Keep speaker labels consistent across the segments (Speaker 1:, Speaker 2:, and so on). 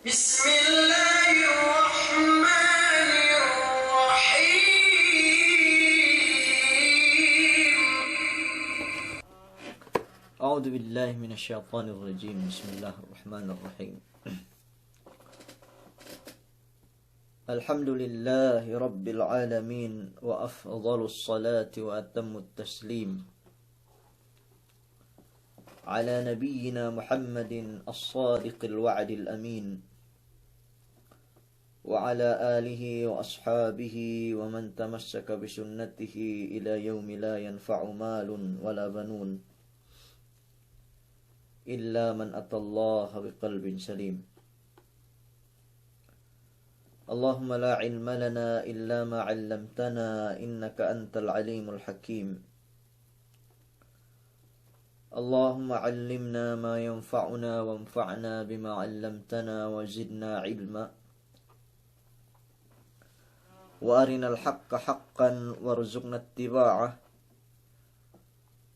Speaker 1: بسم الله الرحمن الرحيم
Speaker 2: أعوذ بالله من الشيطان الرجيم. بسم الله الرحمن الرحيم. الحمد لله رب العالمين، وأفضل الصلاة وأتم التسليم على نبينا محمد الصادق الوعد الأمين، وعلى آله وأصحابه ومن تمسك بسنته إلى يوم لا ينفع مال ولا بنون إلا من أتى الله بقلب سليم. اللهم لا علم لنا إلا ما علمتنا إنك أنت العليم الحكيم. اللهم علمنا ما ينفعنا وانفعنا بما علمتنا وزدنا علما، وأرنا الحق حقا وارزقنا اتباعه،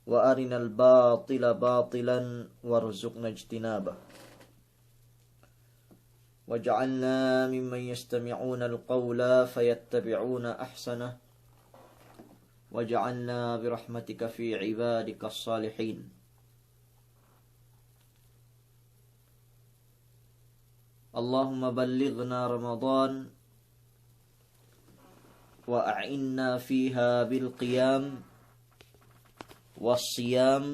Speaker 2: وأرنا الباطل باطلا وارزقنا اجتنابه، واجعلنا ممن يستمعون القول فيتبعون أحسنه، واجعلنا برحمتك في عبادك الصالحين. اللهم بلغنا رمضان وأعنا فيها بالقيام والصيام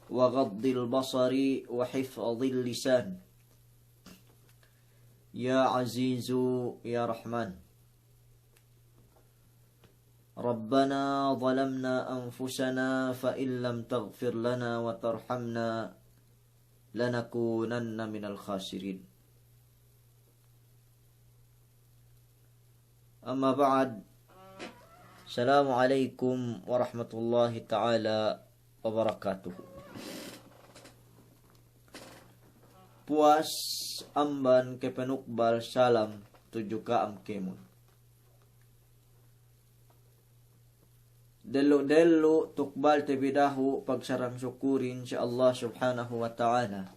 Speaker 2: وغض البصر وحفظ اللسان يا عزيز يا رحمن. ربنا ظلمنا أنفسنا فإن لم تغفر لنا وترحمنا لنكونن من الخاسرين. أما بعد، Assalamualaikum warahmatullahi ta'ala wabarakatuh. Puas amban kepenukbal salam tuju ka amkemun. Delu tukbal tebidahu pagsarang syukurin si Allah subhanahu wa ta'ala.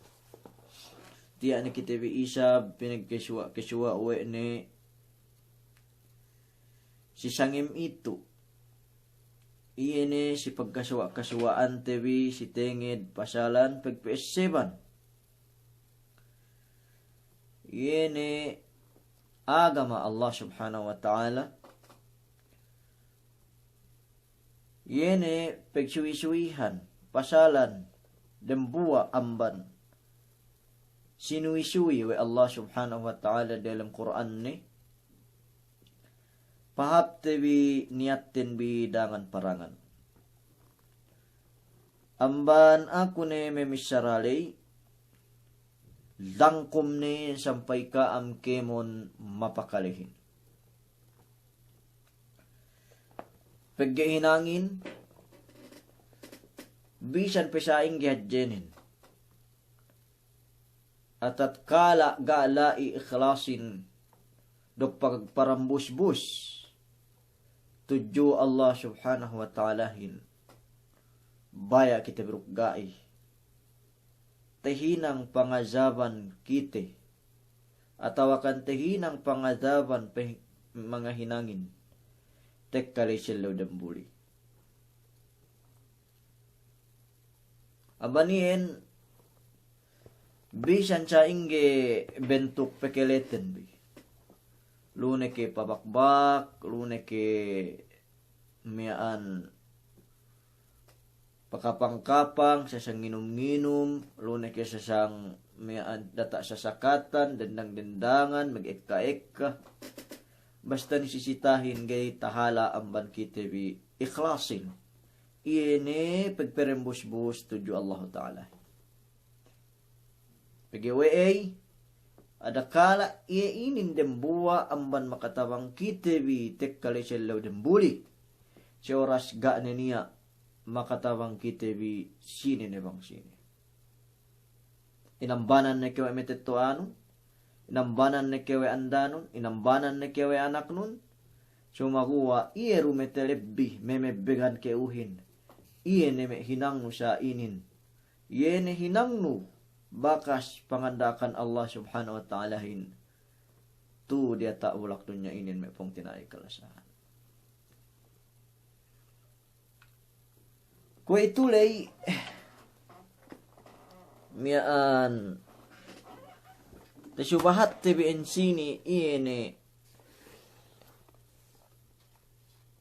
Speaker 2: Tiyak ni kita bi isa pinagkeswa uwe ni si sangim itu. Iyan si pagkaswa-kaswaan tebi si tengid pasalan pagpesiban. Iyan agama Allah subhanahu wa ta'ala. Iyan pagsuwi-suwihan pasalan dembuwa amban. Sinuwi-suwi wa Allah subhanahu wa ta'ala dalam Quran ni. Pahap tebi niatin bidangan parangan. Amban aku ne memisyarali. Langkum ne sampai ka amkemon mapakalihin. Pagkahinangin. Bisan pesaing gihadjenin. Atat kala galai ikhlasin. Dok pagparambus-bus. Tuju Allah subhanahu wa ta'alahin. Baya kita berukgai. Tehinang pangazaban kita. Atawakan tehinang pangazaban mga hinangin. Tekkali silaw dambuli. Abanien. Bisan sa inge bentuk pekeleten bi. Lune ke pabakbak, lune ke miaan pakapang-kapang, sasang nginum-nginum, lune ke sasang miaan data sasakatan, dendang-dendangan, mag-ekka-ekka. Basta nisisitahin gay tahala amban kita bi ikhlasin. Iene pagperembus-bus tuju Allah Ta'ala. Pag-iwe ada kala inin dembuwa amban makatabang kitebi tekkali silaw dembuli. Si oras ga niya makatabang kitebi sini nebang sini. Inambanan na kewe meteto anu. Inambanan na kewe andanon. Inambanan na kewe anak nun. Sumakuwa iye rumetelebbi memebegan keuhin. Iye neme hinang nu sa inin. Iye ne hinang nu bakas pangandakan Allah subhanahu wa ta'alahin tu dia tak ulak dunya inin may pong tinay kalasahan. Kung itulay miyaan tasyubahat tibiin sini iene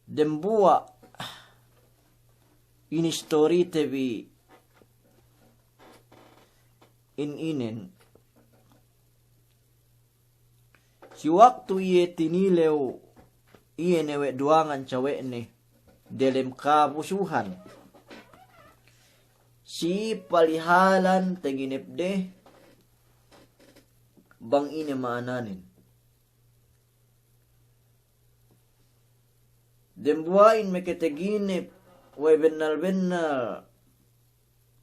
Speaker 2: dembua ini story tibi inin si waktu iye tinilew iye newe duangan cawe ne dalam kabusuhan si palihalan teginip de bang ine maananin dembuain meketeginip way benal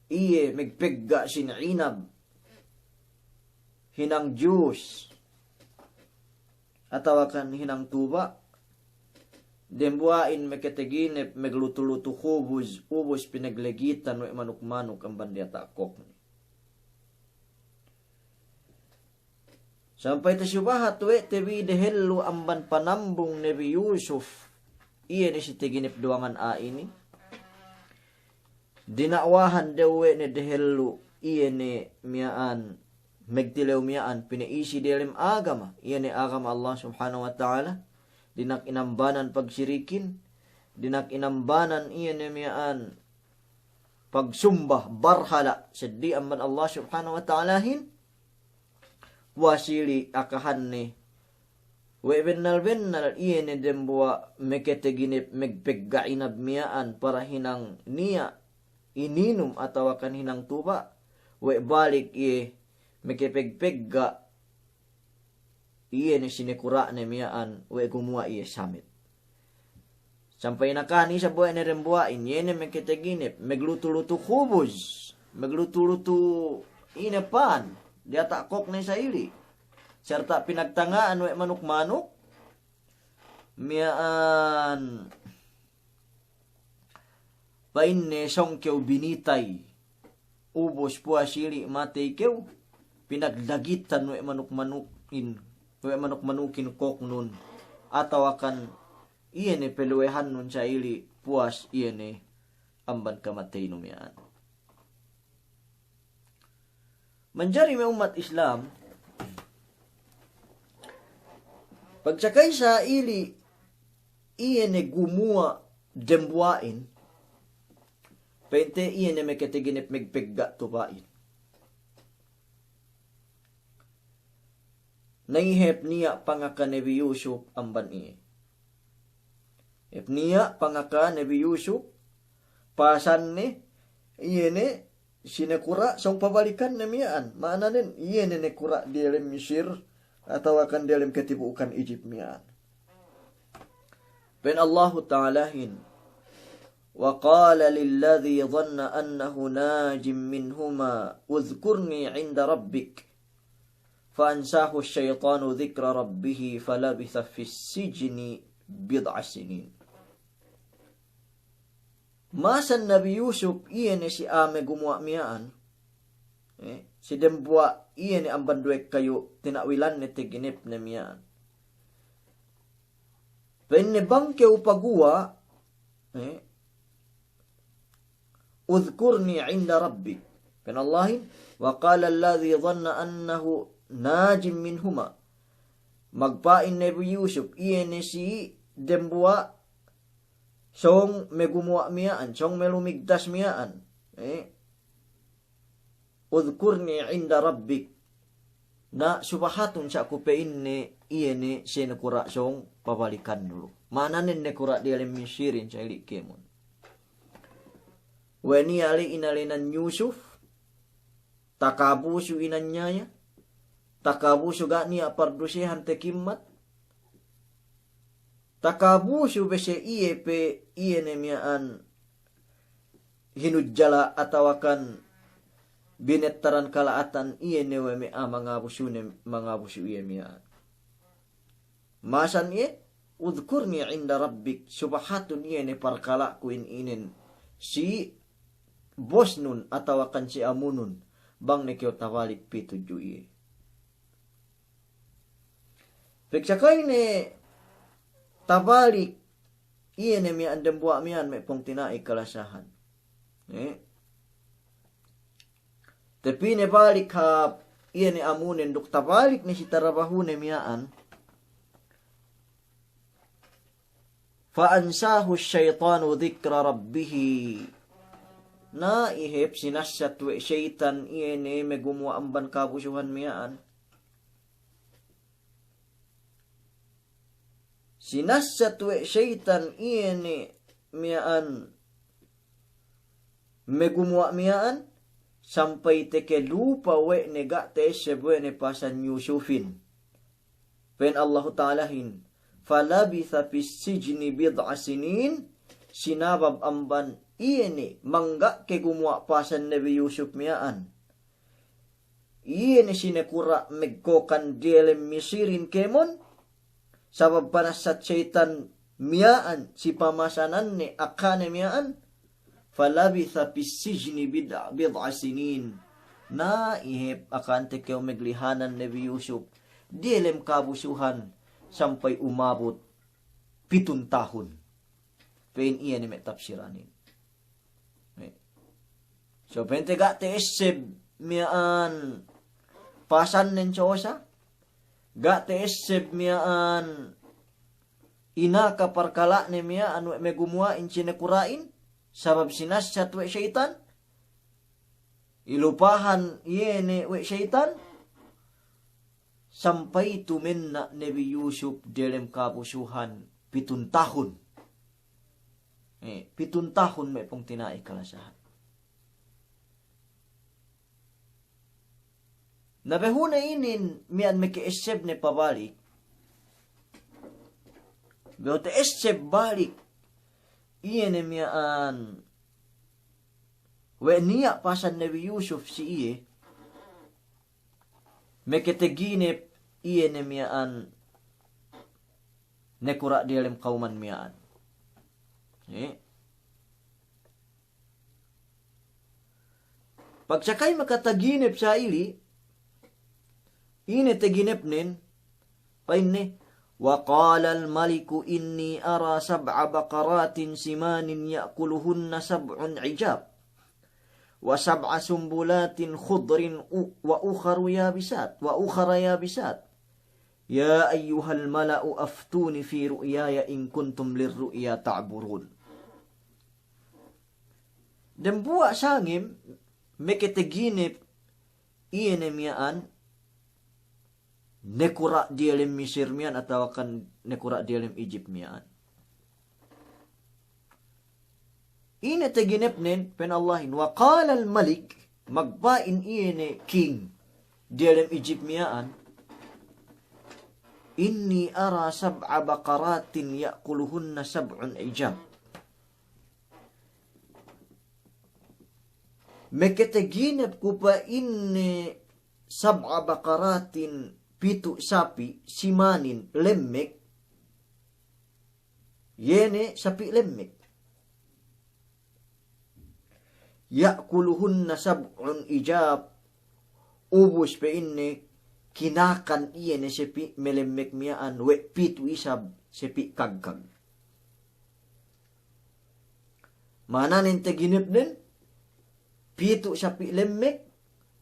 Speaker 2: iye megpegga sin inab hinang juice atawakan hinang tuba dembuain meketeginip meglutulutu ubus pinaglegitan way manuk-manuk ang bandiya takok sampai tasyubahat we tebi dehellu amban panambung Nabi Yusuf iye ni si teginip duangan a ini dinakwahan dewe ni dehellu iye ni miyaan megtilew miyaan pinaisi delim agama iye ni agama Allah subhanahu wa ta'ala dinak inambanan pagsirikin dinak inambanan iye ni miyaan pagsumbah barhala seddi amban Allah subhanahu wa ta'alahin wasili akahan ni we benal iye ni dembua meketeginip megpegga inab miyaan para hinang niya ininum atau akan hinang tuba we balik iye mekepegpegga iye ni sinekura ni miyaan we gumua iye samit sampai nakani sa buhay ni rembuain iye ni meketeginip meglutu-lutu kubus meglutu-lutu inapan dia takok ni sa ili serta pinagtangaan we manuk-manuk miyaan pain ne song kew binitay ubos puasili matay kew pinagdagitan we manuk-manukin kok nun atawakan iye ni peluwehan nun sa ili puas iye ni amban kamatay numiyaan. Manjari may umat Islam pagsakay sa ili iye ni gumua dembuain pente iye ni meketeginip megpegga tubain naihep niya pangaka Nabi Yusuf amban iye hep niya pangaka Nabi Yusuf pasan ni iye ni sinekura song pabalikan na miyaan maananin iye ni nekura di dalam Mesir atau akan dalam ketibukan Egypt miyaan pen Allah ta'alahin wa qala lilladhi dhanna annahu najim minhuma udhkurni 'inda rabbik fa ansahu asyaitanu dhikra rabbih falabitha fis sijni bid'a sinin. Masan Nabi Yusuf iye ni si ame gumuwa miyaan si dembua iye ni amban duwek kayo tinawilan ni tiginip na miyaan penne bangke upaguwa udhkurni 'inda rabbik penallahin wa qala alladhi dhanna annahu najim minhuma magpain Nabi Yusuf iye ni si dembua song megumuwa miyaan song melumigdas miyaan udhkurni 'inda rabbik na subahatun sa kupein ni iye ni sinekura song pabalikan dulu mananin nekura di alim misirin sa ilik kemon weni ali inalinan Yusuf takabusu inanyaya takabusu ga niya pardusihan tekimmat takabusu bese iye pe iye ni miyaan hinudjala atawakan binettaran kalaatan iye newe me mga busu iye miyaan masan iye udhkurni 'inda rabbik subahatun iye ni parkala kuin inin si bos nun atawakan si amunun bang ne kyo tawalik pituju iye. Peksakay ne tawalik iye ne mian dembua mian me pong tinai kalasahan. Tapi ne balik ha iye ne amunen duk tawalik ne si tarabahu ne mian. Fa'ansahu syaitanu dhikra rabbihi. Na ihip sinasat we syaitan iye ne megumwa amban kabusuhan mian. Sinasat we syaitan iye ne mian megumwa mian sampai teke lupa we nega te sebwe ne pasan Yusufin. Pen Allah Ta'alahin falabitha fis sijni bid'a sinin sinabab amban iye ne mangga ke gumwa pasan Nabi Yusuf mian. Iye ne sinekura megkokan dielem misirin kemon sabab panasat syaitan mian si pamasanan ne akane mian. Falabitha fis sijni bid'a sinin. Na ihip akan teke meglihanan Nabi Yusuf dielem kabusuhan sampai umabot 7 tahun. Pen iya ni may tafsiranin. So, pente ga te eseb miaan pasan nen chosa. Ga te eseb miaan ina kaparkala ne miaan me gumua incine kurain. Sabab sinasat we syaitan. Ilupahan iye ne we syaitan. Sampai tumen na Nabi Yusuf dalam kabusuhan 7 tahun. 7 tahun may pong tinai kalasahan. Nabehuna inin mian may kieseb ne pabalik. Beote eseb balik. Iyan ne mian. We niya pasan Nabi Yusuf si iye. May kiteginip iyan ne mian. Nekura dialim kauman mian. Pag sakay makataginip sa ili, ine taginip nin, painne, وَقَالَ الْمَلِكُ إِنِّي أَرَى 7 بَقَرَاتٍ سِمَانٍ يَأْكُلُهُنَّ 7 عِجَابٍ و7 سُنبُلَاتٍ خُضْرٍ وَأُخَرَ يَابِسَاتٍ يَا أَيُّهَا الْمَلَأُ أَفْتُونِ فِي رُؤْيَايَ إِن كُنتُمْ لِلرُّؤْيَا تَعْبُرُونَ. Dan buat sangim, mekiteginip iyan mian, nekura dialim Misir mian atau akan nekura dialim Egypt mian. Ine teginip nin pen Allahin wa qala al malik magbain iyan king dialim Egypt mian. Inni ara 7 baqaratin ya'kuluhunna 7 ijab. Mekiteginip ko pa inni 7 baqaratin 7 sapi simanin lemmek. Yene sapi lemmek. Ya'kuluhunna 7 ijab. Ubus pa inni kinakan iyan sepi melemmek miaan we 7 isab sepi kagkag. Mananin teginip din 7 sapi lemmek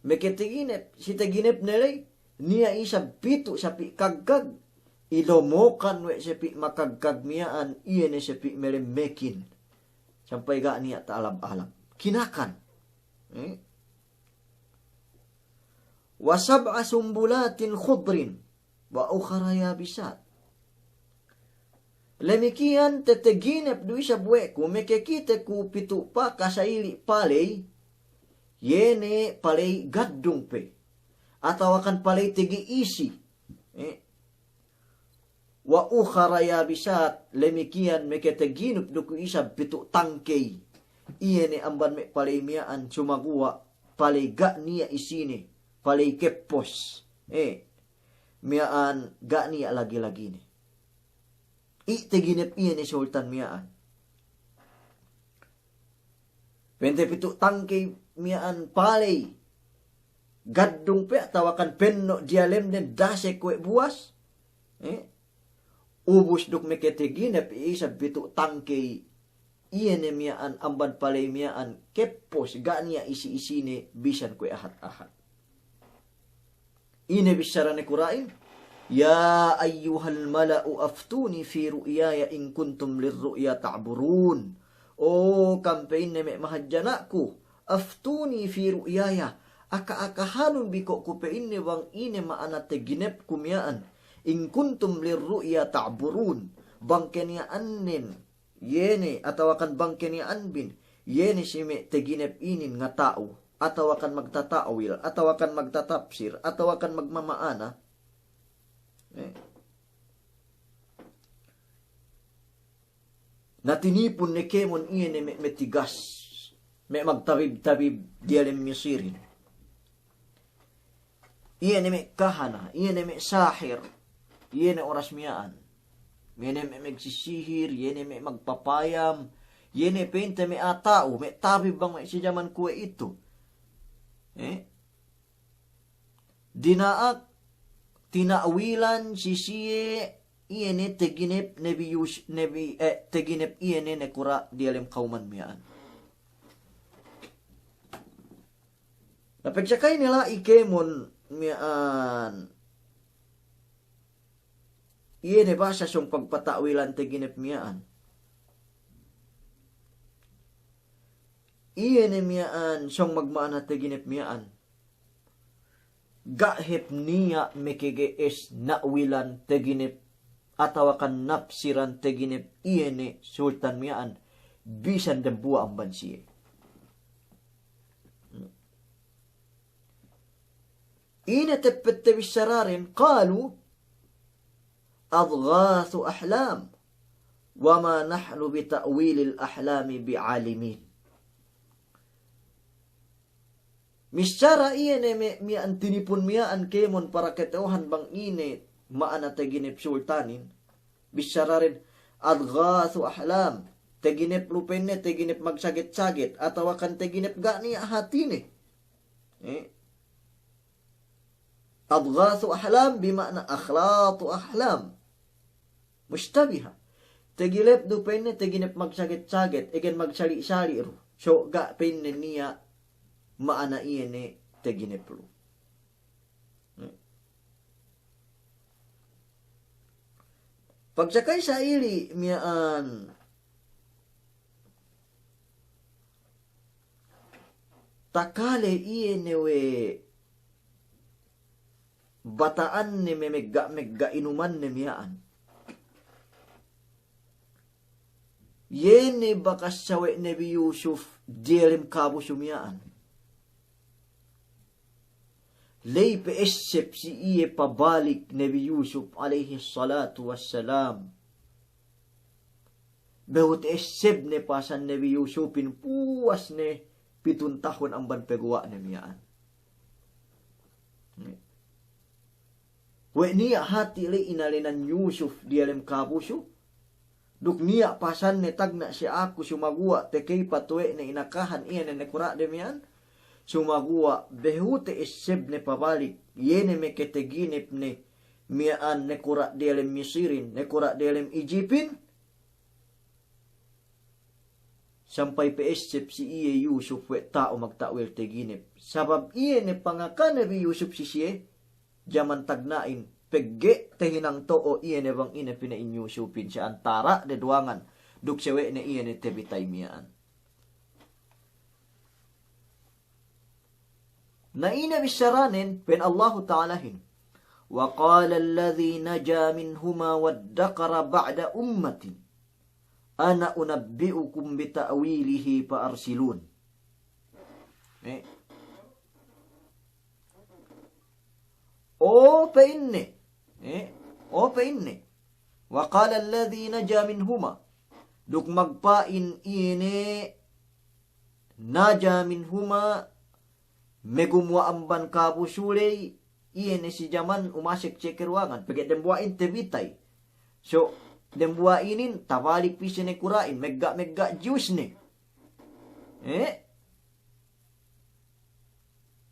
Speaker 2: mekiteginip si teginip nilay niya isab 7 sapi kagkag ilomokan we sepi makagkag miaan iyan sepi melemmekin sampai ga niya taalab-alab kinakan. وَسَبْعَ سُنبُلَاتٍ خُضْرٍ وَأُخَرَ يَابِسَاتٍ. Lemikian teteginep dui sabwe ku mekekite ku 7 pa kasaili palay yene palay gaddung pe atau akan palay tegi isi. Wa ukhara yabisat lemikian meketeginup duku isab 7 tangkay iyene amban me palay miaan sumagua palay ga niya isine palay kepos. Miaan ga niya lagi-lagi ni. Iteginip iyan ni sultan miaan. 27 tangkay miaan palay gaddung pe tawakan penno dialem den dase kue buas. Ubus duk meketeginep isa bitu tangkei iene miaan amban palay miaan kepos gania isi-isine bisan kue ahat-ahat. Ine bisarane kurain. Ya ayyuhal mala'u aftuni fi ru'yaya in kuntum lirru'ya ta'burun. Oh kampein neme mahajjanaku. Aftuni fi ru'yaya. Aka-akahanun biko kupein ne wang ine maana teginep kumiaan. In kuntum lirru'ya ta'burun. Bangkeniaan nin. Yene atawakan bangkeniaan bin. Yene sime teginep inin nga tao. Atawakan magtatawil. Atawakan magtatapsir. Atawakan magmamaana. Natinipon ni Kemon iyan may tigas. May magtabib-tabib dialem misirin. Iyan may kahana. Iyan may sahir. Iyan oras miyaan. Iyan may magsisihir. Iyan may magpapayam. Iyan painte may atao. May tabib bang may siyaman kuwa ito. Dinaak tinaawilan sisiye iene teginep teginep iene nekura dialem kauman miyaan. Napagsakay nila ikemon miyaan. Iene basa siyong pagpataawilan teginep miyaan. Iene miyaan siyong magmaana teginep miyaan. Gahip niya mekegees nawilan teginip atawakan napsiran teginip iene sultan miyaan bisan dembuwa ang bansiye. Ine tepet tebisararin qalu adghathu ahlam wama nahnu bita'wilil ahlami bi'alimin. Misyara iyan miyaan tinipon miyaan kemon para keteuhan bang ine maana teginip sultanin. Misyara rin adghathu ahlam. Teginip lupenne, teginip magsagit-sagit. Atawakan teginip gani hatine. Adghathu ahlam bimana akhlatu ahlam. Mustabiha. Tegilip lupenne, teginip magsagit-sagit. Ikan magsali-sali ro. So ga penne niya maana iene tegineplo. Pagsakay sa ili miyaan takale iene we bataan ni megga inuman ni miyaan. Yene bakas sawe Nabi Yusuf dilim kabo sumiyaan. Lay peesep si iye pabalik Nabi Yusuf alaihi salatu wassalam. Behut esep ne pasan Nabi Yusufin puas ne 7 tahun ang banpeguwa na miyaan. We niya hati le inalinan Yusuf dialem kabuso. Duk niya pasan ne tagna si ako sumaguwa tekay patwe na inakahan iyan na nekura de miyaan. Sumagua behute eseb ne pabalik yene me keteginip ne miaan ne kura delem misirin ne kura delem Ijipin sampai peesep si iye Yusuf we tao magtawil teginip sabab iye ne pangakan Nabi Yusuf si siye jaman tagnain pegge tehinang to o iye ne bang ine pinain Yusufin siya antara de duangan duk sewe ne iye ne tebitay miaan. Naina bisaranin pen Allahu ta'alahin. Wa qala alladhi naja minhuma waddaqara ba'da ummatin. Ana unabbi'ukum bita'wilihi fa'arsilun. O pa inne. Wa qala alladhi naja minhuma. Duk magpain ine naja minhuma megumwa amban kabusulay iyan si jaman umasik cekerwangan pagkat dembuain tebitay so dembuainin tabalik pisi ne kurain megga juice ne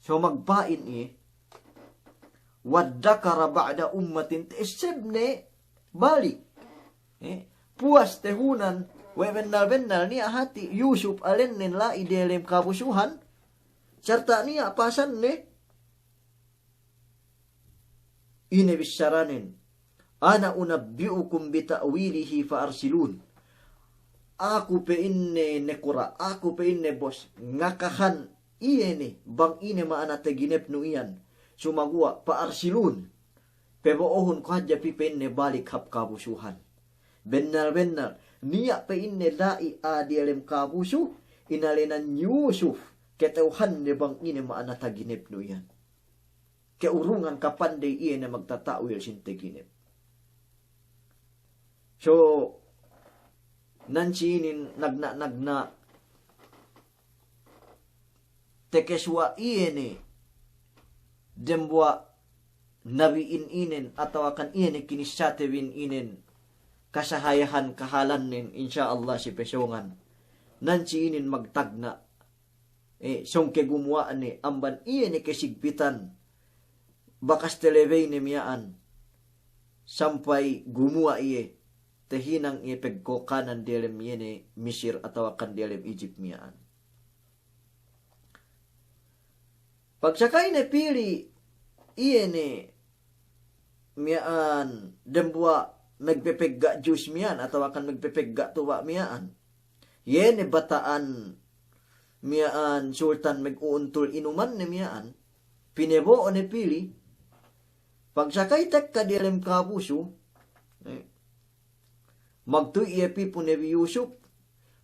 Speaker 2: So magpain waddakara ba'da ummatin isibne balik. Puas tehunan bennal niya hati Yusuf alen la idelem kabusuhan serta niya pasan ine bisyaranin ana unabbiukum bita'wilihi fa-arsilun. Aku pe inne nekura, aku pe inne bos ngakahan iene bang ine maana teginep nu iyan sumagua pa-arsilun peboohon ko hadya pi pe inne balik hap kabusuhan. Bennal niya pe inne lai adielem kabusu inalenan Yusuf keteuhan ne bang ine maana taginep nu iyan. Keurungan kapan de iene magtatawil sin teginep. So, nansinin nagna tekeswa iene dembwa nabiin inen atau akan iene kinisatewin inen kasahayahan kahalan nin insyaallah si pesongan nansinin magtagna song kegumuan ni amban iene kesigpitan bakas televey ni miyaan sampai gumua iye tehinang iye pegkokanan dilem yene Misir atau akan dilem Egypt miyaan. Pagsakay na pili iye ni miyaan dembwa magpepegga juice miyaan atau akan magpepegga tuwa miyaan. Yene bataan miyaan sultan mag-uuntul inuman ni miyaan pinebo o ni pili pagsakay tek ka dilem kabuso magtu'i pi po Nabi Yusuf,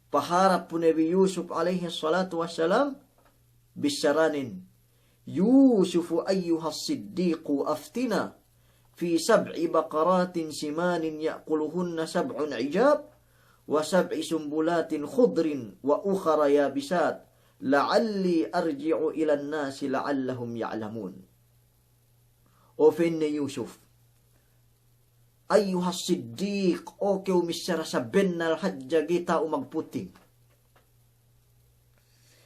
Speaker 2: paharap po Nabi Yusuf alaihi salatu wassalam, bisyaranin, Yusufu ayyuhas siddiqu aftina, fi sab'i baqaratin simanin ya'kuluhunna sab'un ijab, wa sab'i sumbulatin khudrin wa ukhara yabisat, la'alli arji'u ilan nasi la'allahum ya'lamun. O finne Yusuf, ayyuhas siddiq o kew misyara sa bennal hadja gita umagputing.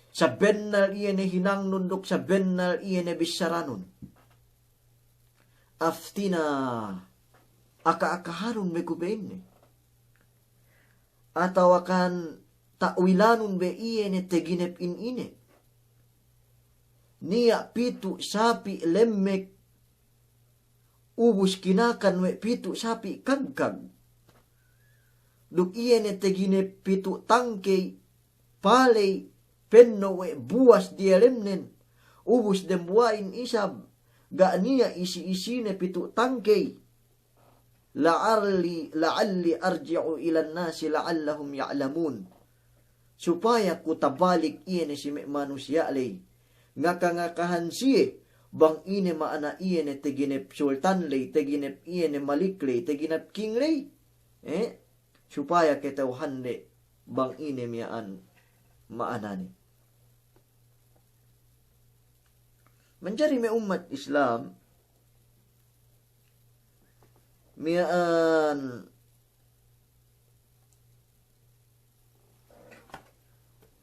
Speaker 2: Sa bennal iyene hinang nundok sa bennal iyene bisyaranon. Aftina aka-akaharon me kubenne. Atawakan takwilanon be iyene teginep ine. Niya pitu sapi lemmek ubus kinakan we pitu sapi kagkag. Duk iyene tegine pitu tangkey palay penno we buwas dielemnen. Ubus dembuain isab gaaniya isi-isine pitu tangkey. La'alli arji'u ilan nasi la'allahum ya'lamun. Supaya kutabalik iyene si manusia alay. Ngakangakahan siye bang ine maana iyene teginep sultan lay, teginep iyene malik lay, teginep king lay. Supaya ketauhan le bang ine miyaan maanani. Menjadi may umat Islam miyaan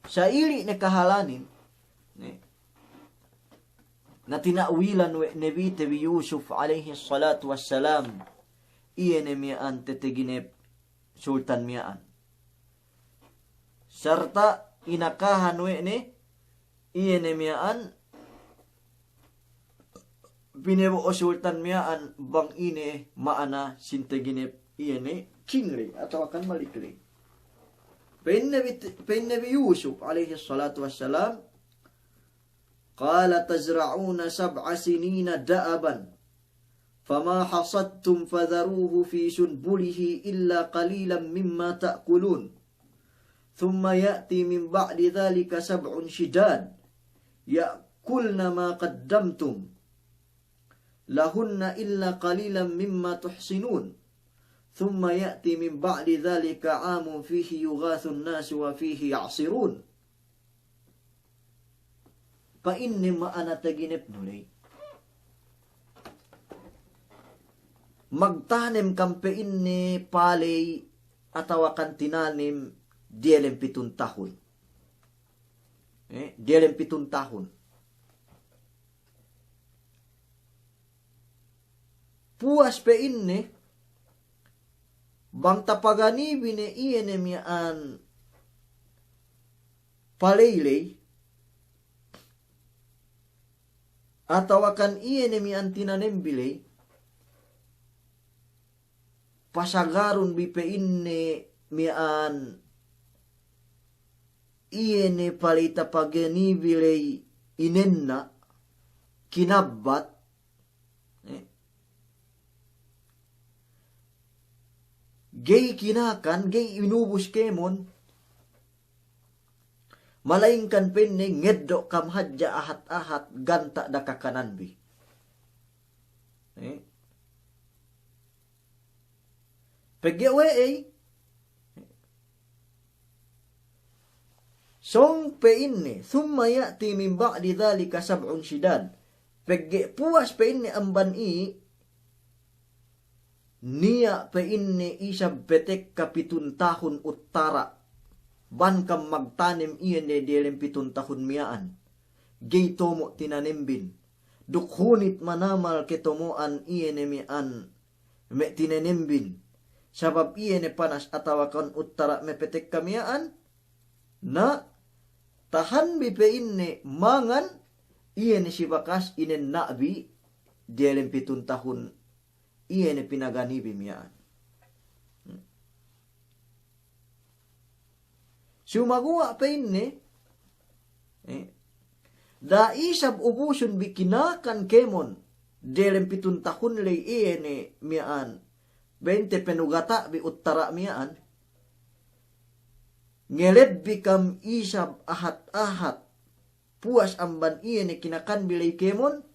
Speaker 2: sa ili na kahalanin na tinawilan we Nabi Yusuf alayhi salatu wassalam iyene miyaan teteginep sultan miyaan. Serta inakahan we ne iyene miyaan binebo o sultan miyaan bang ine maana sinteginep iyene kingri atau akan malikri. Pain Nabi Yusuf alayhi salatu wassalam قال تزرعون 7 سنين دأبا فما حصدتم فذروه في سنبله إلا قليلا مما تأكلون ثم يأتي من بعد ذلك 7 شداد يأكلن ما قدمتم لهن إلا قليلا مما تحصنون ثم يأتي من بعد ذلك عام فيه يغاث الناس وفيه يعصرون. Painne maana taginep nulay. Magtanem kampe inne palay atawakan tinanim dielem 7 tahun. Dielem 7 tahun. puas pe inne bang tapagani bine iene mian palaylay atau akan iene mian tinanembilay pasagarun bipe inne mian iene palita pagani bilay inenna kinabbat gay kinakan, gay inubos kemon, malaingkan penne ngeddo kam hadja ahat-ahat ganta da kakanan bi. Pegyawe song pe inne, thumma ya'ti min ba'di dhalika sab'un shidad. Pegge puas pe inne amban niya pe inne isab petek kapitun tahun uttara ban kam magtanim iene delem pitun tahun miaan gay tomo tinanembin dukhunit manamal ketomoan iene mian me tinanembin sabab iene panas atawakan uttara me petek kamiaan na tahan bi pe inne mangan iene si bakas inen nabi delem pitun tahun iene pinagani bimiyaan. Sumagawa pa inne, da isab ubusun bikinakan kemon, delem pitun tahun lay iene miyaan, 20 penugata bi uttara miyaan, ngeled bikam isab ahat-ahat, puas amban iene kinakan bilay kemon,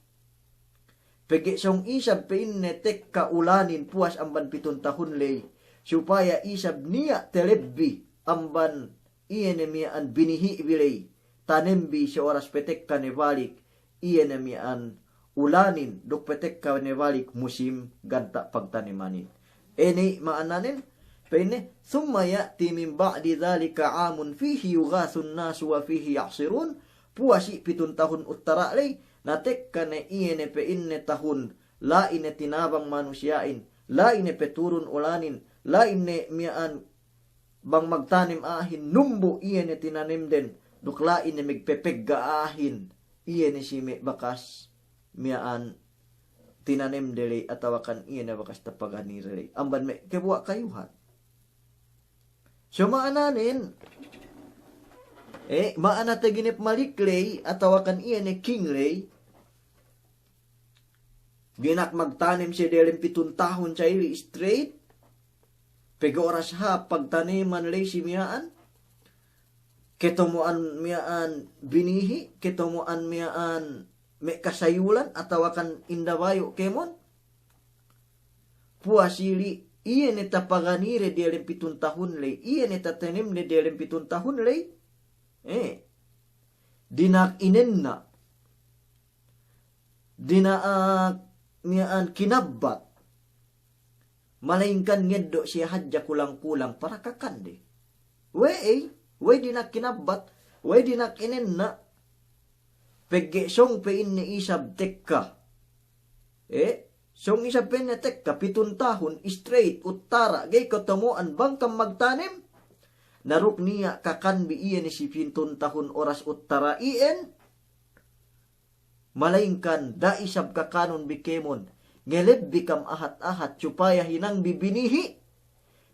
Speaker 2: pegi song isab pe inne tek kaulanin puas amban pitun tahun lay supaya isab niya telebbi amban iene mian binihi bilay tanembi sa oras petek ka nebalik iene mian ulanin dok petek ka nebalik musim ganta pagtanimanin. Eni maananin pe inne thumma ya'ti min ba'di dhalika amun fihi yughathun nasu wa fihi ya'sirun puasi pitun tahun uttara lay natek kane iene pe inne tahun la ine tinabang manusiain la ine peturun ulanin la ine mian bang magtanim ahin numbo iene tinanim den dukla ine megpepegga ahin iene si me bakas mian tinanim dele atawakan iene bakas tapagani dele amban me kebuwa kayuhan so maananin maana taginip maliklay atawakan iene kinglay ginak magtanim siya delem pitun tahun sa ili straight. Pego oras ha pagtaniman lay si miyaan. Ketomoan miyaan binihi. Ketomoan miyaan may kasayulan. Atawakan indabayo kemon. Puasili iyan ita paganire delem pitun tahun lay. Iyan ita tanim ni delem pitun tahun lay. Dinak inenna. Dinaak miyaan kinabbat malaingkan ngeddo siya hadja kulang-kulang para kakande wey dinak kinabbat wey dinak inenna pegge song pe inne isab tekka song isab pe inne tekka pitun tahun straight uttara gay kotomoan bangkam magtanim naruk niya kakan bi iyan si pitun tahun oras uttara ien malaingkan da isab kakanon bikemon ngeleb bikam ahat-ahat supaya hinang bibinihi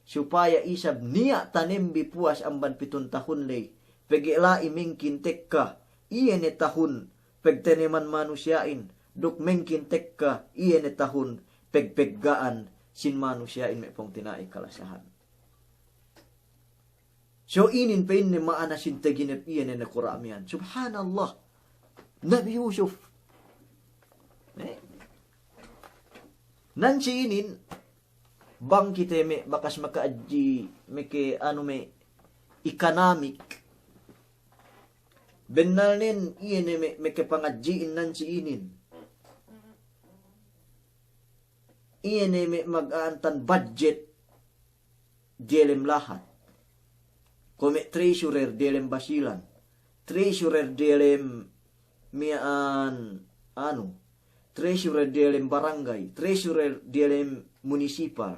Speaker 2: supaya isab niya tanim bipuas amban pitun tahun lay pegela imingkin tekka iene tahun pegtaniman manusiain duk mengkin tekka iene tahun pegpeggaan sin manusiain me pong tinai kalasahan so inin pa inne maana sin taginip iene na kuramian subhanallah Nabi Yusuf nansi inin bang kita me bakas makaadji meke me economic benalnen iene meke pangadjiin nansi inin iene me mag-aantan budget delem lahat kome treasurer delem basilan treasurer delem mian treasurer dialem barangay, treasurer dialem municipal.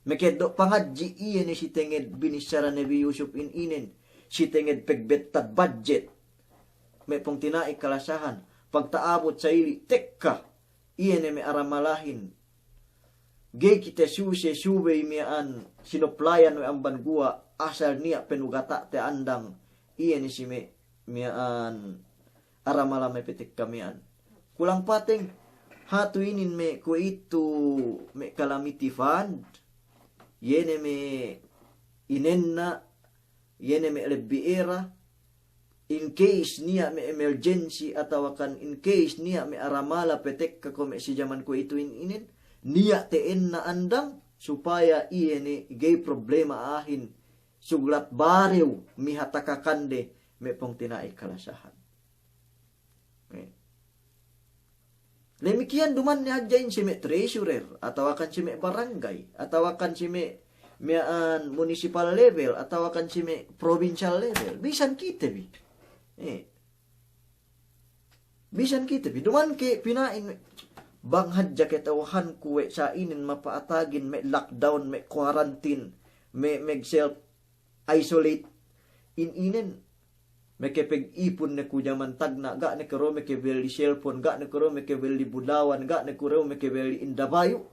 Speaker 2: Mekeddo pangadji iyan si tenged binisara Nabi Yusuf inin, si tenged pegbettad budget. May pong tinaik kalasahan, pagtaabot sa ili, tekka, iyan may aramalahin. Gay kita suse subay miyaan, sinuplayan may amban guwa, asal niya penugata te andang, iyan si miyaan, aramala may pitik kamian. Kulang pating, hatuinin me ko ito, may calamity fund, yene me inenna, yene me lebiera, in case niya me emergency atawakan in case niya me aramala petek ka kome si jaman ko ito inin, niya teen na andang, supaya iene gay problema ahin, suglat barew, mihatakakande, me pong tinaik kalasahan. Okay. Lemikian duman ni hadjain si me treasurer, atawakan si me barangay, atawakan si me municipal level, atawakan si me provincial level. Bisan kita bi. Bisan kita bi. Duman ke pinain bang hadja ketawahan kuwe sa inin mapaatagin, me lockdown, me quarantine, me self isolate inin. Mekepeg ipon ne ku jaman tagna, ga ne karo mekebeli cellphone, ga ne karo mekebeli budawan, ga ne karo mekebeli indabayo.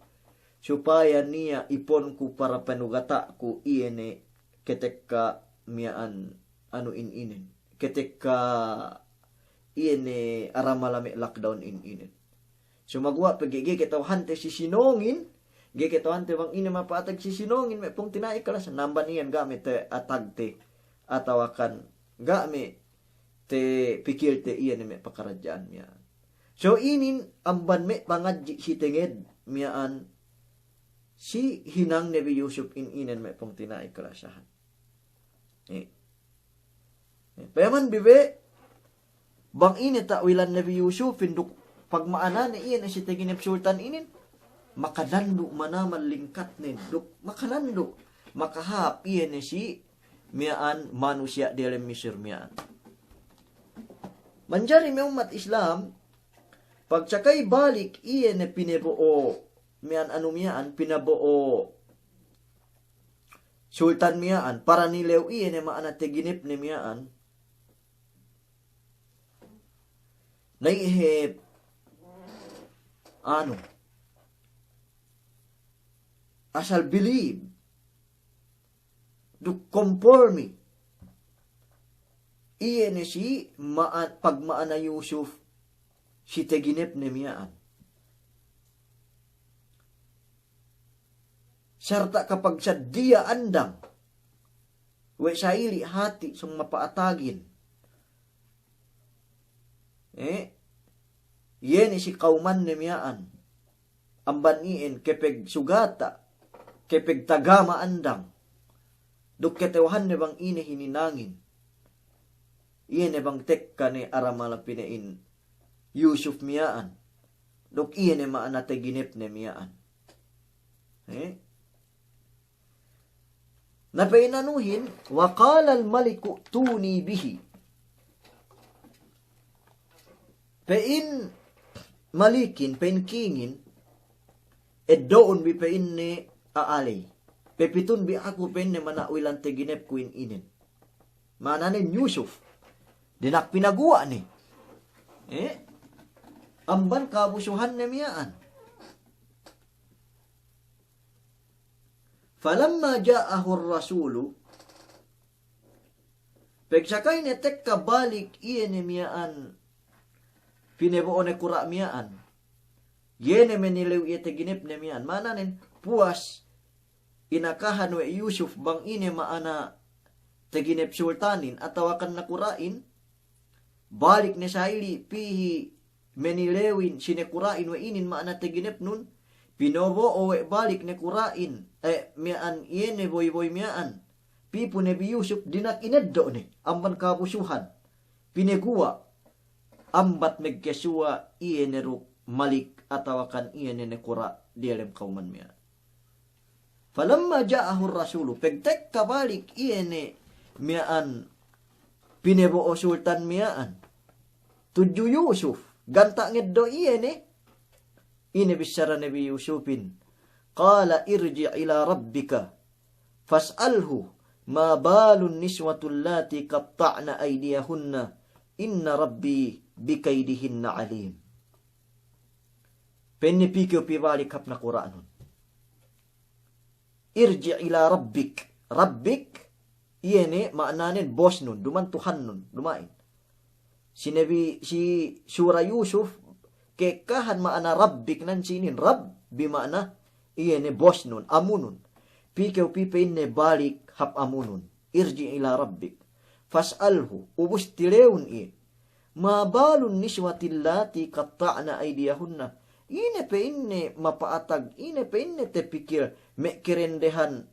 Speaker 2: Supaya niya ipon ku para penugata ku iene ketika miaan anu inin. Ketika iene aramalame lockdown inin. Sumagwa pagige ketawhan te sisinongin, ge ketawhan te bang ine mapatag sisinongin, me pong tinai kalas namban iyan gamit te atagte atawakan ga me te pikir te iyan me pakarajaan miya. So inin amban me pangadji si tenged miyaan si hinang Nabi Yusuf inen me pong tinai kalasahan. Payaman bibe bang ini takwilan Nabi Yusuf induk pagmaanan iyan si teginep sultan inin makadandu manaman lingkat nin duk makadandu makahap iyan si miyaan manusia dalam Mesir miyaan. Manjari may umat Islam, pagtsakay balik, iyan na pinaboo, miyaan ano miyaan, pinaboo, sultan miyaan, para nilew iyan na maanateginip ni miyaan, naihip, asal believe, do conforme. Iyan si pagmaana Yusuf si teginip ni miyaan. Sarta kapag sa dia andang, we sa ili hati sung mapaatagin. Iyan si kauman ni miyaan. Amban iin kepeg sugata, kepeg tagama andang. Duk ketewahan ne bang ine hininangin. Iyan ne bang tekka ni aramala pinain Yusuf miyaan. Duk iyan ne maanate ginip ne miyaan. Napainanuhin, waqala al-maliku tuni bihi. Pain malikin, pain kingin, doon bi pain ni aalay. Pepitun bi ako pen ne manawilan te ginep kuin inin. Mananin Yusuf. Dinak pinaguwa ni. Amban kabusuhan na miyaan. Falamma ja'ahu ar-rasulu, pegsakay ne tek kabalik iyan ni miyaan, pineboon ne kura miyaan, yene menilew ite ginip ne miyaan, mananin puas, inakahan we Yusuf bang ine maana teginep sultanin atawakan na kurain, balik ne saili pihi menilewin sinekurain we inin maana teginep nun, pinobo o we balik ne kurain, miyaan iene boy miyaan, pipo ne bi Yusuf dinak ineddo ne, amban kabusuhan, pineguwa, ambat megkesua iene ru malik atawakan iene ne kura dialem kauman miya. Falamma ja'ahu ar-rasulu, pegtek kabalik iene miyaan pinebo o sultan miyaan. Tudyo Yusuf, ganta ngeddo iene Ini bisyara Nabi Yusufin. Qala irji' ila rabbika fas'alhu ma balun niswatul lati qatta'na aydiyahunna inna rabbi bikaidihinna alim. Penni pikir pibalik kap na Quran. Irji' ila rabbik. Rabbik, iyan maknanin bos nun, duman Tuhan nun, dumain. Si Surah Yusuf, kekahan makna rabbik nan sinin. Rabb, bimakna, iyan bos nun, amunun. Pikir pipain balik hap amunun. Irji' ila rabbik. Fas'alhu, ubus tileun iyan. Ma balun niswatillati qatta'na aydiyahunna. Ine pe inne mapaatag, ine pe inne te pikir me kerendehan.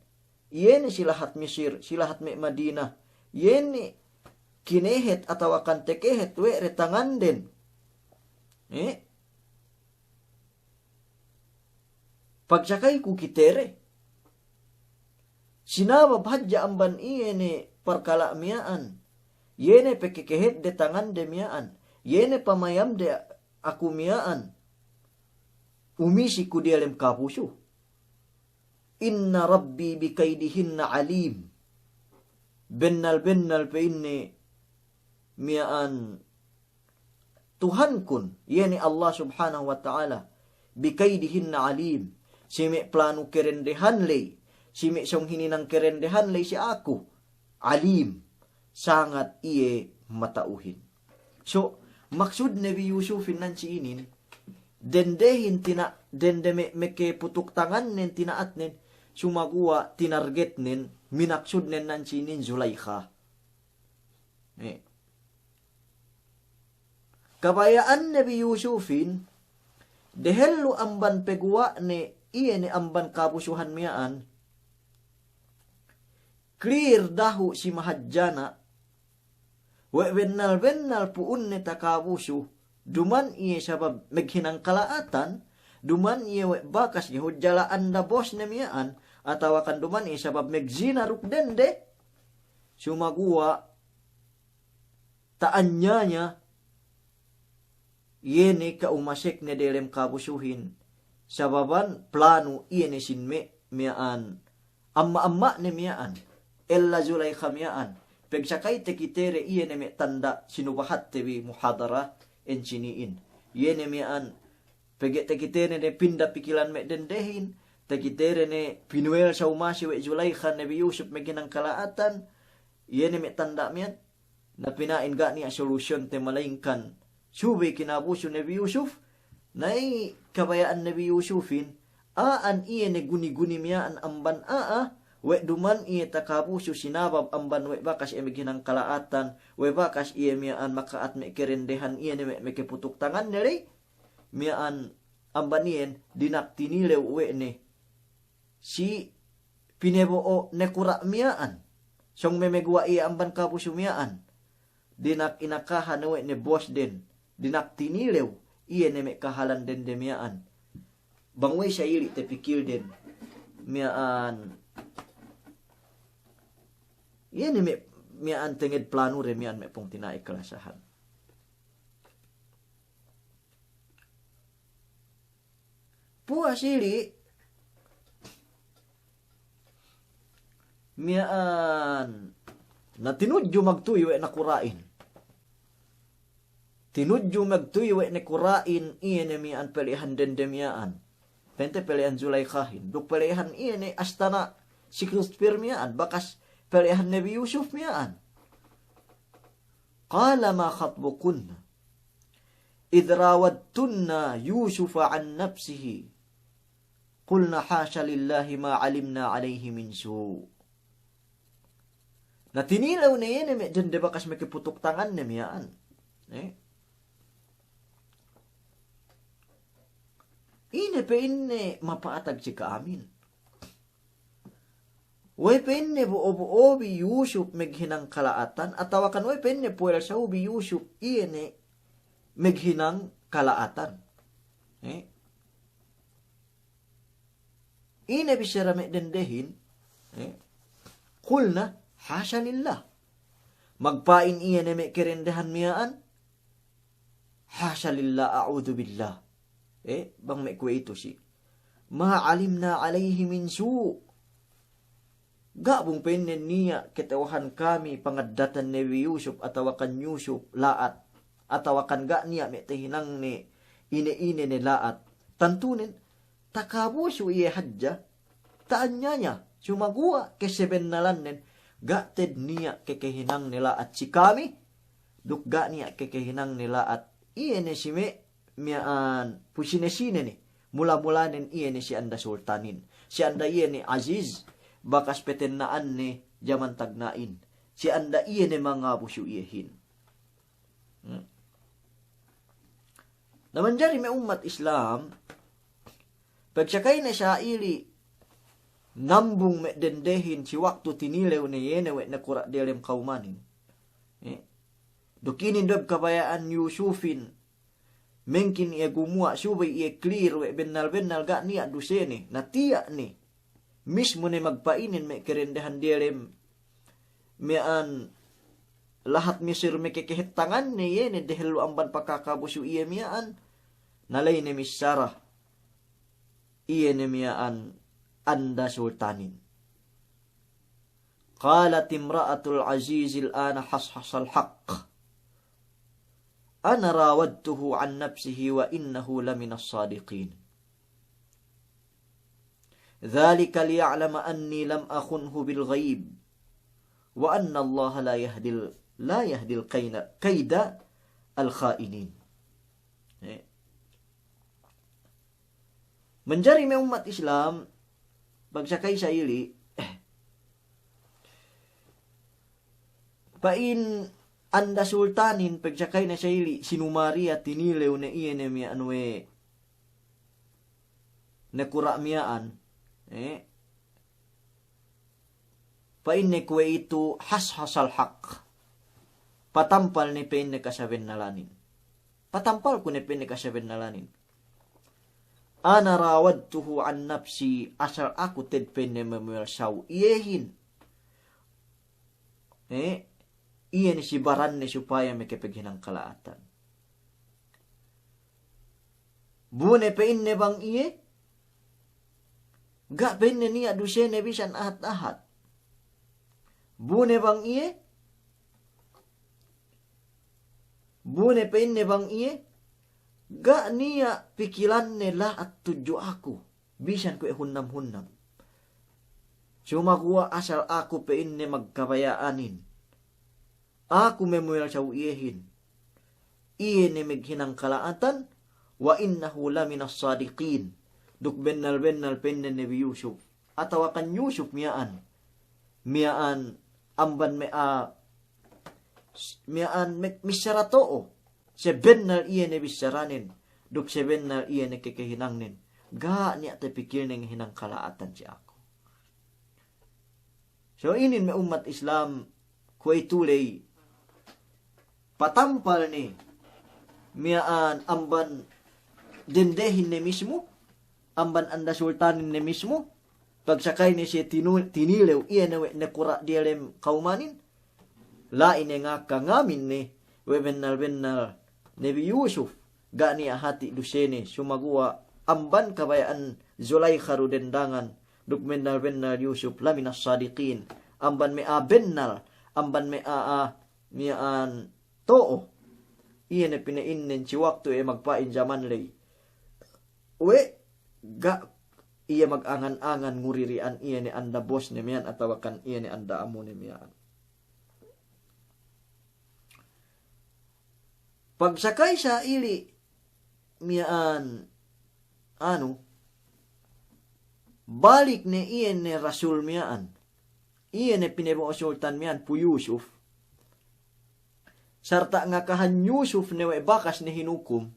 Speaker 2: Yene silahat Mesir, silahat me Madinah. Yene kinehet atau akan tekehet we retangan den. Pagsakay ku kitere. Sinabab hadja amban iyene perkala miaan. Yene pekekehet de tangan de miaan. Yene pamayam de aku miaan. Umisi ku di alam kapusu. Inna rabbi bikaidihinna alim. Bennal pe inni miaan Tuhan kun. Yani Allah subhanahu wa ta'ala. Bikaidihinna alim. Simi plano kerendehan lay. Simi siyong hininang kerendehan lay si aku. Alim. Sangat iye matauhin. So, maksud Nabi Yusufin nan si inin, dendehin dende meke putuk tangan nen tinaat nen, sumagua tinarget nen, minaksud nen nan si inin Zulaikha. Kabayaan Nabi Yusufin, dehelu amban pegua ne iye ne amban kapusuhan miyaan, clear dahu si mahadjana, bennal puun ne takabusu, duman iye sabab meghinang kalaatan, duman iye bakas iye hudjalaan na bos na miyaan, atawakan duman iye sabab megzina rukdende, sumagua, taanya niya, yene kaumasik ne delem kabusuhin, sababan plano iye ne sinme miyaan, amma ne miyaan, ella Zulaikha miyaan, pegsakay tekitere iye ne me tanda sinubahat tebi muhadara en siniin. Iye ne miyaan, tekitere ne pinda pikilan me dendehin, tekitere ne pinuel sa umasi we Zulaikha Nabi Yusuf me ginang kalaatan, iye ne me tanda miyan, na pinain ga niya solusyon te malaingkan, subi kinabuso Nabi Yusuf, nay kabayaan Nabi Yusufin, aan iye ne guni-guni miyaan amban we duman iye takabuso sinabab amban we bakas iye meghinang kalaatan, we bakas iye miyaan makaat me kerendehan iye ne me keputuk tangan nere, miyaan amban iyen dinak tinilew we ne, si pineboo ne kura miyaan, siyong memegwa iye amban kabuso miyaan, dinak inakahan we ne boss den, dinak tinilew iye ne me kahalan den de miyaan, bangway siya iri te pikil den, miyaan, yan ni miyaan tenged plano re miyaan me pong tinaik kalasahan. Puwa sili miyaan na tinudyo magtuyo na kurain. Tinudyo magtuyo na kurain iyan miyaan pelihan den miyaan. Pente pelihan Zulaikhahin. Duk pelihan iyan astana sikluspir miyaan. Bakas pelihan Nabi Yusuf miyaan. Qala ma khatbukunna idh rawadtunna Yusufa an nafsihi qulna hasha lillahi ma alimna alayhi min su. Na tinilaw na yan dyan bakas makiputok tangan na miyaan. Ine pa ine mapaatag si kaamin. Way penne buo bi Yusuf meghinang kalaatan atawakan way penne puwel sa bi Yusuf iene meghinang kalaatan. Ine bisara me dendehin. Kulna hasya lillah. Magpain iene me kerendehan miyaan. Hasya lillah a'udhu billah. Bang may kwe ito si. Ma'alimna alayhi min su. Gabong penen niya kitawahan kami pangadatan ni Yusuf atawakan Yusuf laat. Atawakan ga niya may tahinang ni ine-ine ni laat. Tantunin, takabo siya iya hadja. Taan niya. Sumagua keseben nalanen. Gated niya kekehinang nila at si kami. Dukga niya kekehinang nila at iene si me miyaan pusinesine ni. Mula-mulanin iene si anda sultanin. Si anda iene aziz. Bakas petennaan ni jaman tagnain. Si anda iene mga busyo iyehin. Naman jari may umat Islam. Pagsakay na siya ili. Nambung me dendehin si waktu tinilew ni yenewe na kura delem kaumanin. Dukinin dob kabayaan Yusufin. Mengkin ia gumua subay ia clear we benal-benal ga niya dusene. Natiya ni. Mismo ni magpainin me kerendahan delem. Mian lahat misir me kekehitangan ni yene dehelu amban pakakabusu iya miaan. Nalay ni Miss Sarah. Iya ni miaan. Anda sultanin. Qalat imra'atul aziz al-ana hashas al-haq. Ana rawadtuhu an nafsihi wa innahu lamina as-sadiqin. Dhalika liya'lama anni lam akhunhu bil ghaib. Wa anna Allah la yahdil kaida al-khainin. Menjari may umat Islam bagsakay sa ili, pain anda sultanin pagsakay na sa ili, sinumari at tinilew na iyan na miya anwe, nakura miyaan, pain ne kwe ito hashasal haq, patampal ni pen ne kasaben nalanin. Patampal ko ni pen ne kasaben nalanin. Ana rawadtuhu an nafsi asal aku tedpen ne memuel saw iyehin. Iyan si baran ne supaya mekepeghinang kalaatan. Bune pein ne bang iye? Ga pen ne niya dusene bisan ahat-ahat. Bune bang iye? Bune pein ne bang iye? Ga niya pikilan nila at tujo ako. Bisan ko hunam-hunam. Sumagua asal ako pein ne magkabayaanin. Ako memuel sa uyehin. Iye ne meghinang kalaatan. Wa innahu laminas sadiqin. Duk bennal-bennal pennen ne Yusuf. Atawakan Yusuf miyaan. Miyaan amban misaratoo. Sebennal iye ne bisaranin. Duk sebennal iye ne kekehinangnin. Ga niya te pikir neng hinang kalaatan si ako. So inin may umat Islam kuay tulay patampal ni miyaan amban dendehin ne mismo. Amban anda sultanin ne mismo. Pagsakay ni siya tinilew iye ne kura dialem kaumanin. Lain nga kangamin ni webennal-bennal Nabi Yusuf, gani hati dusene, sumagua, amban kabayaan, Zulaikha rudendangan, duk bennal Yusuf, laminas sadiqin, amban mea bennal, amban mea miyaan too, iyan na pinainin si waktu magpain zaman lay. Ga, iya mag-angan-angan nguririan, iyan ni anda boss ni miyan, atawakan iyan ni anda amo ni miyan. Pagsakay sa ili, miyaan, balik ni iyan ni Rasul miyaan. Iyan ni pinibong sultan miyaan, pu Yusuf. Sarta nga kahan Yusuf newe bakas ni hinukum.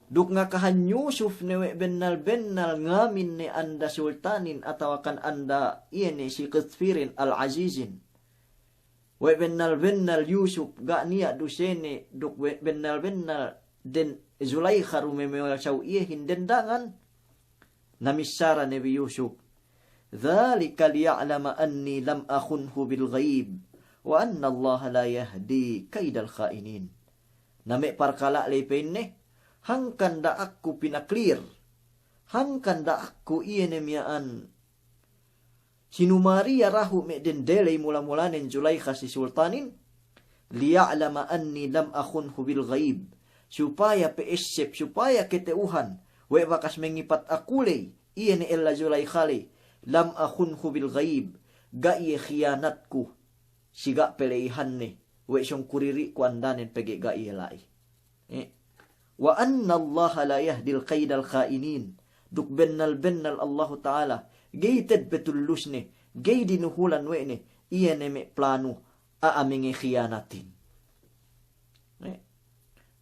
Speaker 2: Duk nga kahan Yusuf newe bennal-bennal ngamin ni anda sultanin atawakan anda iyan ni si Qutfirin al-Azizin. We bennal Yusuf ga niya dusene duk bennal den Zulaikha rumemewal saw iyehin dendangan namisara Nabi Yusuf. Dhalika liya'lama anni lam akhunhu bil ghaib wa anna Allah la yahdi kaidal khainin. Name parkala lepenne hangkan da aku pinaklir, hangkan da aku iyan miyaan sinumari rahu me den delay mula-mulanin Zulaikha si sultanin, liya'lama anni lam akhunhu bil ghaib, supaya peesep, supaya keteuhan, we bakas mengipat akulay, iyan ella Zulaikhale, lam akhunhu bil ghaib, ga iye khianatku, siga peleihan ne, we siyong kuriri ku andanin pege ga iye lai. Wa anna Allah la yahdil qaidal khainin, duk bennal Allah Ta'ala, gaited betullus ne, gay dinuhulan we ne, iyan me plano, aamingi khiyanatin.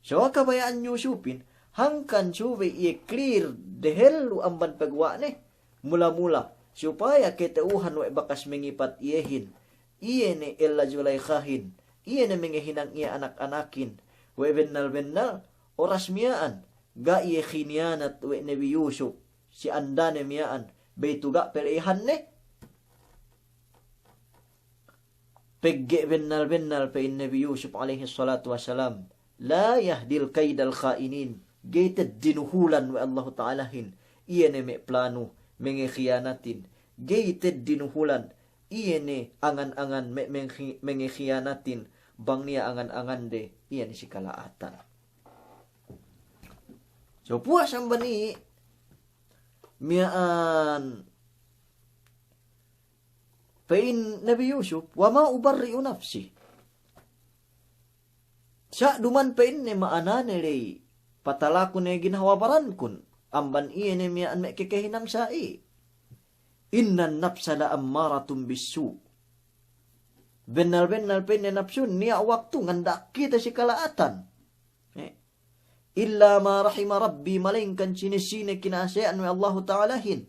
Speaker 2: So kabayaan Yusupin, hangkan suwe iye clear dehelu amban pagwa ne, mula-mula, supaya keteuhan we bakas mengipat iyehin, iye ne ella Zulaikhahin, iye ne mengehinang iya anak-anakin, we bennal, oras miyaan, ga iye khinianat we Nabi Yusuf, si andane miyaan, beituga peleihan ne, pegge bennal pe Nabi Yusuf alaihi salatu wassalam, la yahdil kaidal khainin, gated dinuhulan wa Allah Ta'alahin, iyan me plano, mengekhianatin, gated dinuhulan, iyan angan-angan mengekhianatin, bang niya angan-angan de, iyan si kalaatan. So puas ang bani, miyaan, pain Nabi Yusuf, wa ma ubarri'u nafsi, siya duman pa ne maananere patala ko ne ginahawabaran kun amban iye ne miyaan me kekehinam sa innan nafsa la ammaratum bisu, benal pa ne napsun niya waktu nganda kita si kalaatan, illa ma rahima rabbi, malingkan sinisine kinasayaan wa Allah Ta'alahin,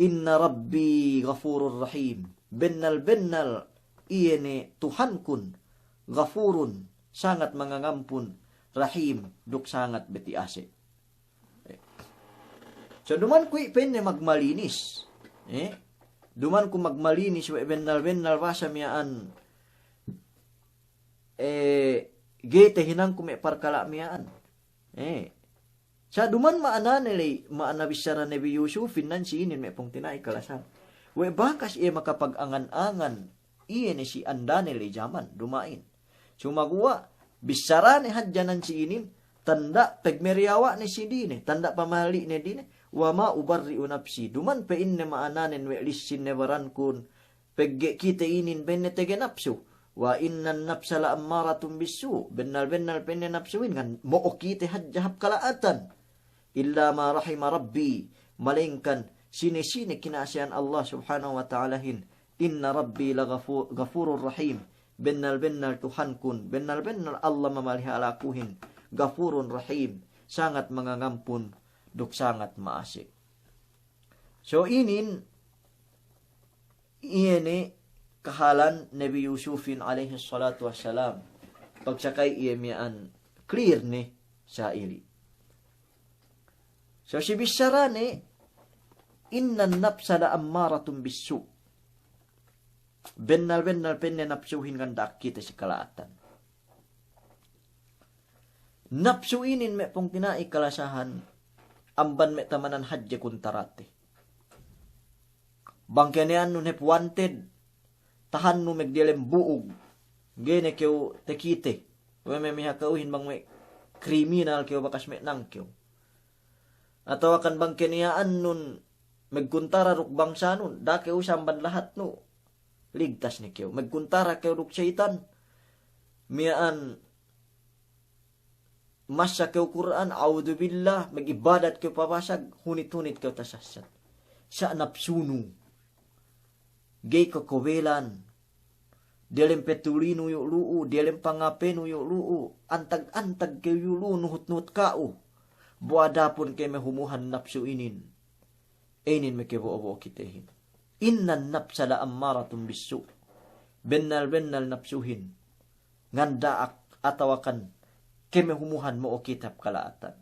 Speaker 2: inna rabbi ghafurur rahim, benal iye ne Tuhan kun ghafurun, sangat mangangampun, rahim, duk sangat betiase. So duman ko pen ne magmalinis, duman ko magmalinis, we benal basa miyaan, gete hinang ko me parkala miyaan, sa duman maananili, maanabisara Nabi Yusufin nan siinin me pong tinay kalasan, we bakas makapag-angan-angan, iye ni si andanili jaman, dumain. Sumagwa, bisara ni hadjanan si inin, tanda pegmeriawa ni si dine, tanda pamali ni dine, wama ubarri unapsi, duman pe inne maananen we lisin nevaran kun, pegge kite inin benne tege napsu, wa innan napsa la ammaratum bisu, bennal penne napsuin, kan mo kite hadjahap kalaatan, illa ma rahima rabbi, malingkan, sine-sine kinasian Allah subhanahu wa ta'alahin, inna rabbi la ghafurur rahim, bennal Tuhan kun, bennal Allah mamalihalakuhin, gafurun rahim, sangat mangangampun, duk sangat maasik. So inin, iyene kahalan Nabi Yusufin alaihi salatu wassalam, pagsakay iyemyaan, clear ni sa ili. So si bisarane, innan nafsa la ammaratum bisu, bennal penne napsuhin nganda kita si kalaatan. Napsuinin me pong tinai kalasahan, amban me tamanan hadje kuntarate. Bangkenean nun hep wanted, tahan nun megdilem buog, gene kyo tekite, we me mihakauhin bang me kriminal kyo bakas me nang kyo. Atau akan bangkenean nun megkuntara rukbangsa nun, da kyo samban lahat no, ligtas ni kyo. Magkuntara kyo ruk syaitan. Miyaan masa kyo Quran, a'udhu billah, mag-ibadat kyo papasag, hunit-hunit kyo tasasat. Sa napsunu, gay kakovelan, delem petulino yu luu, delem pangapeno yu luu, antag-antag kyo yu luu, nuhut-nuhut kao, buada pun kay mahumuhan napsu inin. Einin me kebo-obo kitehin. Innan napsa la ammaratum bisu, bennal napsuhin, nganda atawakan, kemehumuhan mo o kitap kalaatan.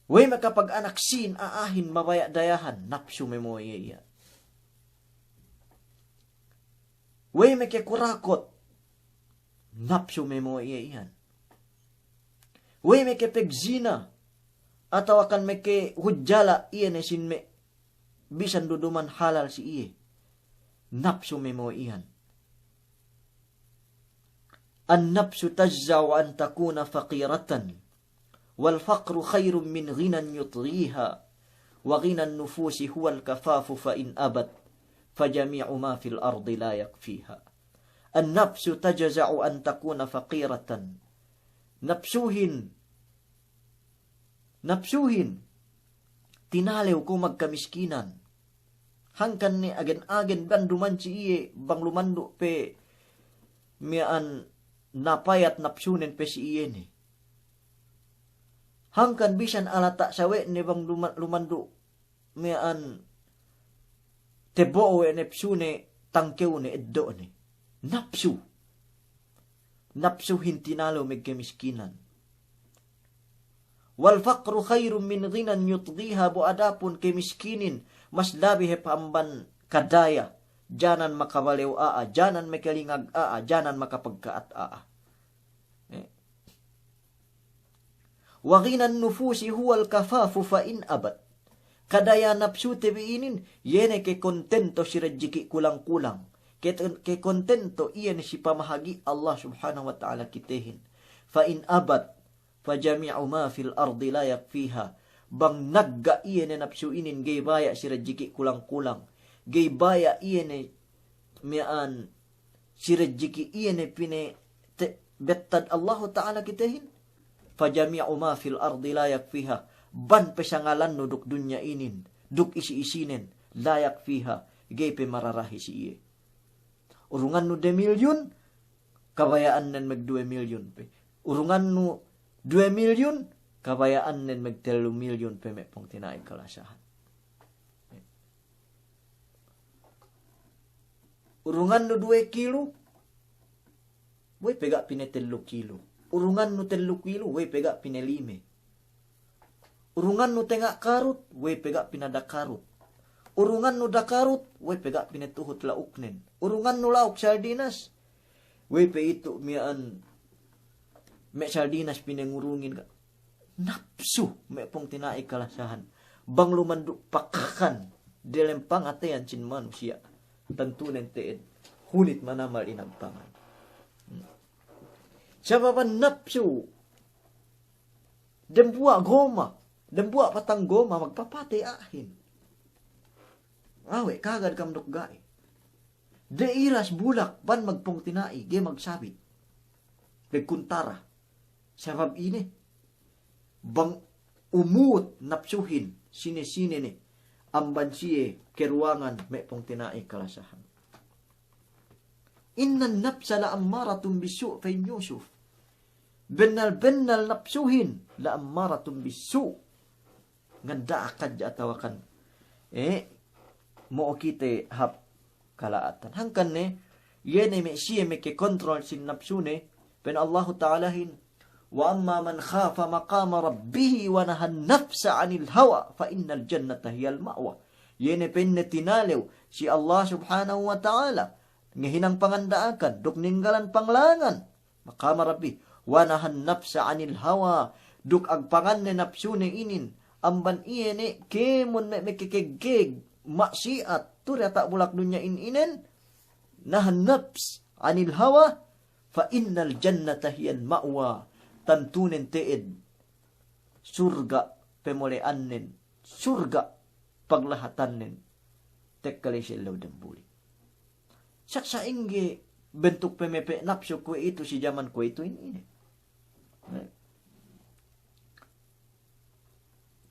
Speaker 2: Way makapag-anak sin aahin mabaya dayahan, napsu me mo iya. Way makikurakot, napsu me mo iya. Way me ke pegzina. Ataw akan me ke hujjala iyan sin me. Bisan duduman halal si iye. Napsu me mo iyan. An-nafsu tajza'u an takuna faqiratan. Wal faqru khairun min ghinan yutghiha. Wa ghinan nufusi huwal kafafu fa in abad. Fajami'u ma fil ardi la yakfiha. An-nafsu tajza'u an takuna faqiratan. Napsuhin. Tinalew ko magkamiskinan. Hangkan ni agen-agen banduman si iye. Bang lumando pe mian napayat napsunin pe si iye ni. Hangkan bisan alata sawe ni bang lumando mian tebo we nepsune tangkew ni eddo ni. Napsuhin tinalo megkamiskinan. Wal faqru khairun min ghinan yutghiha bu adapun kemiskinin mas labi he paamban kadaya. Janan makabalew janan makalingag janan makapagkaat Wa ghinan nufusi huwal kafafu fa in abad. Kadaya napsu tebiinin, yene ke kontento si rejeki kulang-kulang. Ke kontento iyan si pamahagi Allah subhanahu wa ta'ala kitehin. Fa in abad, fa jami'u ma fil ardi la yakfiha. Bang nagga iyan napsu inin, gay baya si rejeki kulang-kulang. Gay baya iyan mian si rejeki iyan pine bettad Allah ta'ala kitehin. Fa jami'u ma fil ardi la yakfiha. Ban pesangalan no duk dunya inin, duk isi-isinin, layak fiha, gay pe mararahi si iye. Urungan no 2 milyon, kabayaan nen mag 2 milyon pe. Urungan no 2 milyon, kabayaan nen mag 3 milyon pe me pong tinaay kalasahan. Urungan no 2 kilo, way pega pine 3 kilo. Urungan no 3 kilo, way pega pine 5. Urungan no tenga karut, way pega pinada karut. Urungan no da karut, way pega pinetuhot lauknen. Urungan no lauk sardinas, way pe ito mian me sardinas pinengurungin ka. Napsu, me pong tinai kalasahan. Bang lumandu pakakan, dilempang ateyan sin manusia. Tentu nenteen, hulit manamal inagpangan. Sababan napsu, dembuak goma. Dan buat patang goma magpapati ahin. Awe, kagad kam dukgai. De iras bulak, ban magpong tinai, ge magsabit. Nagkuntara. Sabab ini, bang umut napsuhin, sine-sine ni, amban siye, keruangan, may pong tinai kalasahan. Innan nafsa la ammaratun bisu' fay Yusuf. Benal-benal napsuhin, la ammaratun bisu'. Nganda akad atawakan mo kite hap kalaatan hangkan ne yene me siye me ke kontrol sin napsune pen Allah ta'ala hin wa amma man khafa maqama rabbih wa nahan nafsa 'anil hawa fa innal jannata hiyal ma'wa yene pen tinalew si Allah subhanahu wa ta'ala ngahinang pangandaakan duk ninggalan panglangan maqama rabbih wa nahan nafsa 'anil hawa duk agpangan ne napsune inin amban iene kemon me kekegeg maksiat tur tak bulak dunya inen nahan nafs anil hawa fa innal jannata hiyal ma'wa tantunen teed surga pemoleannen surga paglahatannen tekkale silaw dembuli saksa ingge bentuk pemepe napsu ko itu si zaman ko itu ini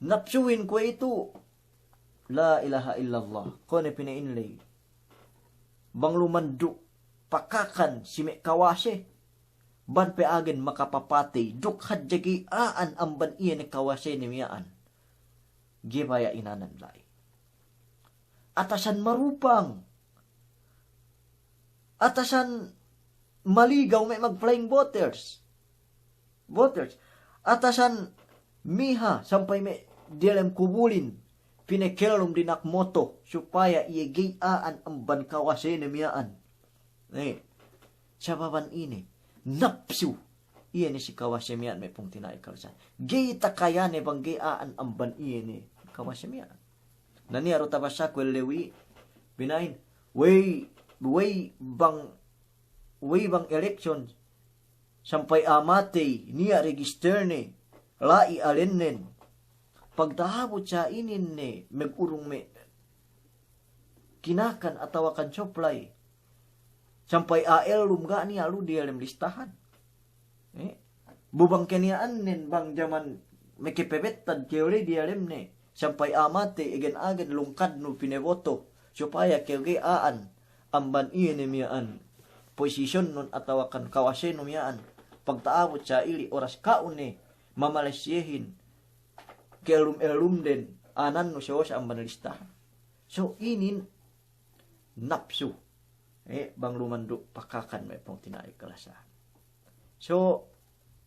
Speaker 2: napsuin ko itu la ilaha illallah kone pinainlay bang lumandu pakakan si me kawase ban pe agen makapapati duk hadjagi aan amban iya ni kawase ni miyaan gibaya inanan lai atasan marupang atasan maligaw may mag flying waters atasan miha sampai me dalam kubulin pinekelum dinak moto supaya ia gayaan amban kawase na miyaan sababan ini napsu Iya ni si kawasemian may pong tinay kalasahan. Gay takayane bang gayaan amban iya ni kawasemian. Naniaro tabasya kwelewi binain. Way bang election sampai amate niya register ni lai alenen. Pagtahabot siya inin ni megurong me kinakan atawa kan supply. Sampai AL lumga ni alu dia lem listahan. Bubang kaniaan nin bang zaman mekipebetad keuli dia lem ni. Sampai amate igen-agen lungkad no pineboto. Supaya kegeaan amban iyan ni miyaan. Posisyon nun atawa kan kawasen no miyaan. Pagtaabot siya ili oras kaun ni mamalesyehin. Kelum den anan no siya sa amban listahan. So inin napsu. Bang lumanduk pakakan may pong tinay kalasahan. So,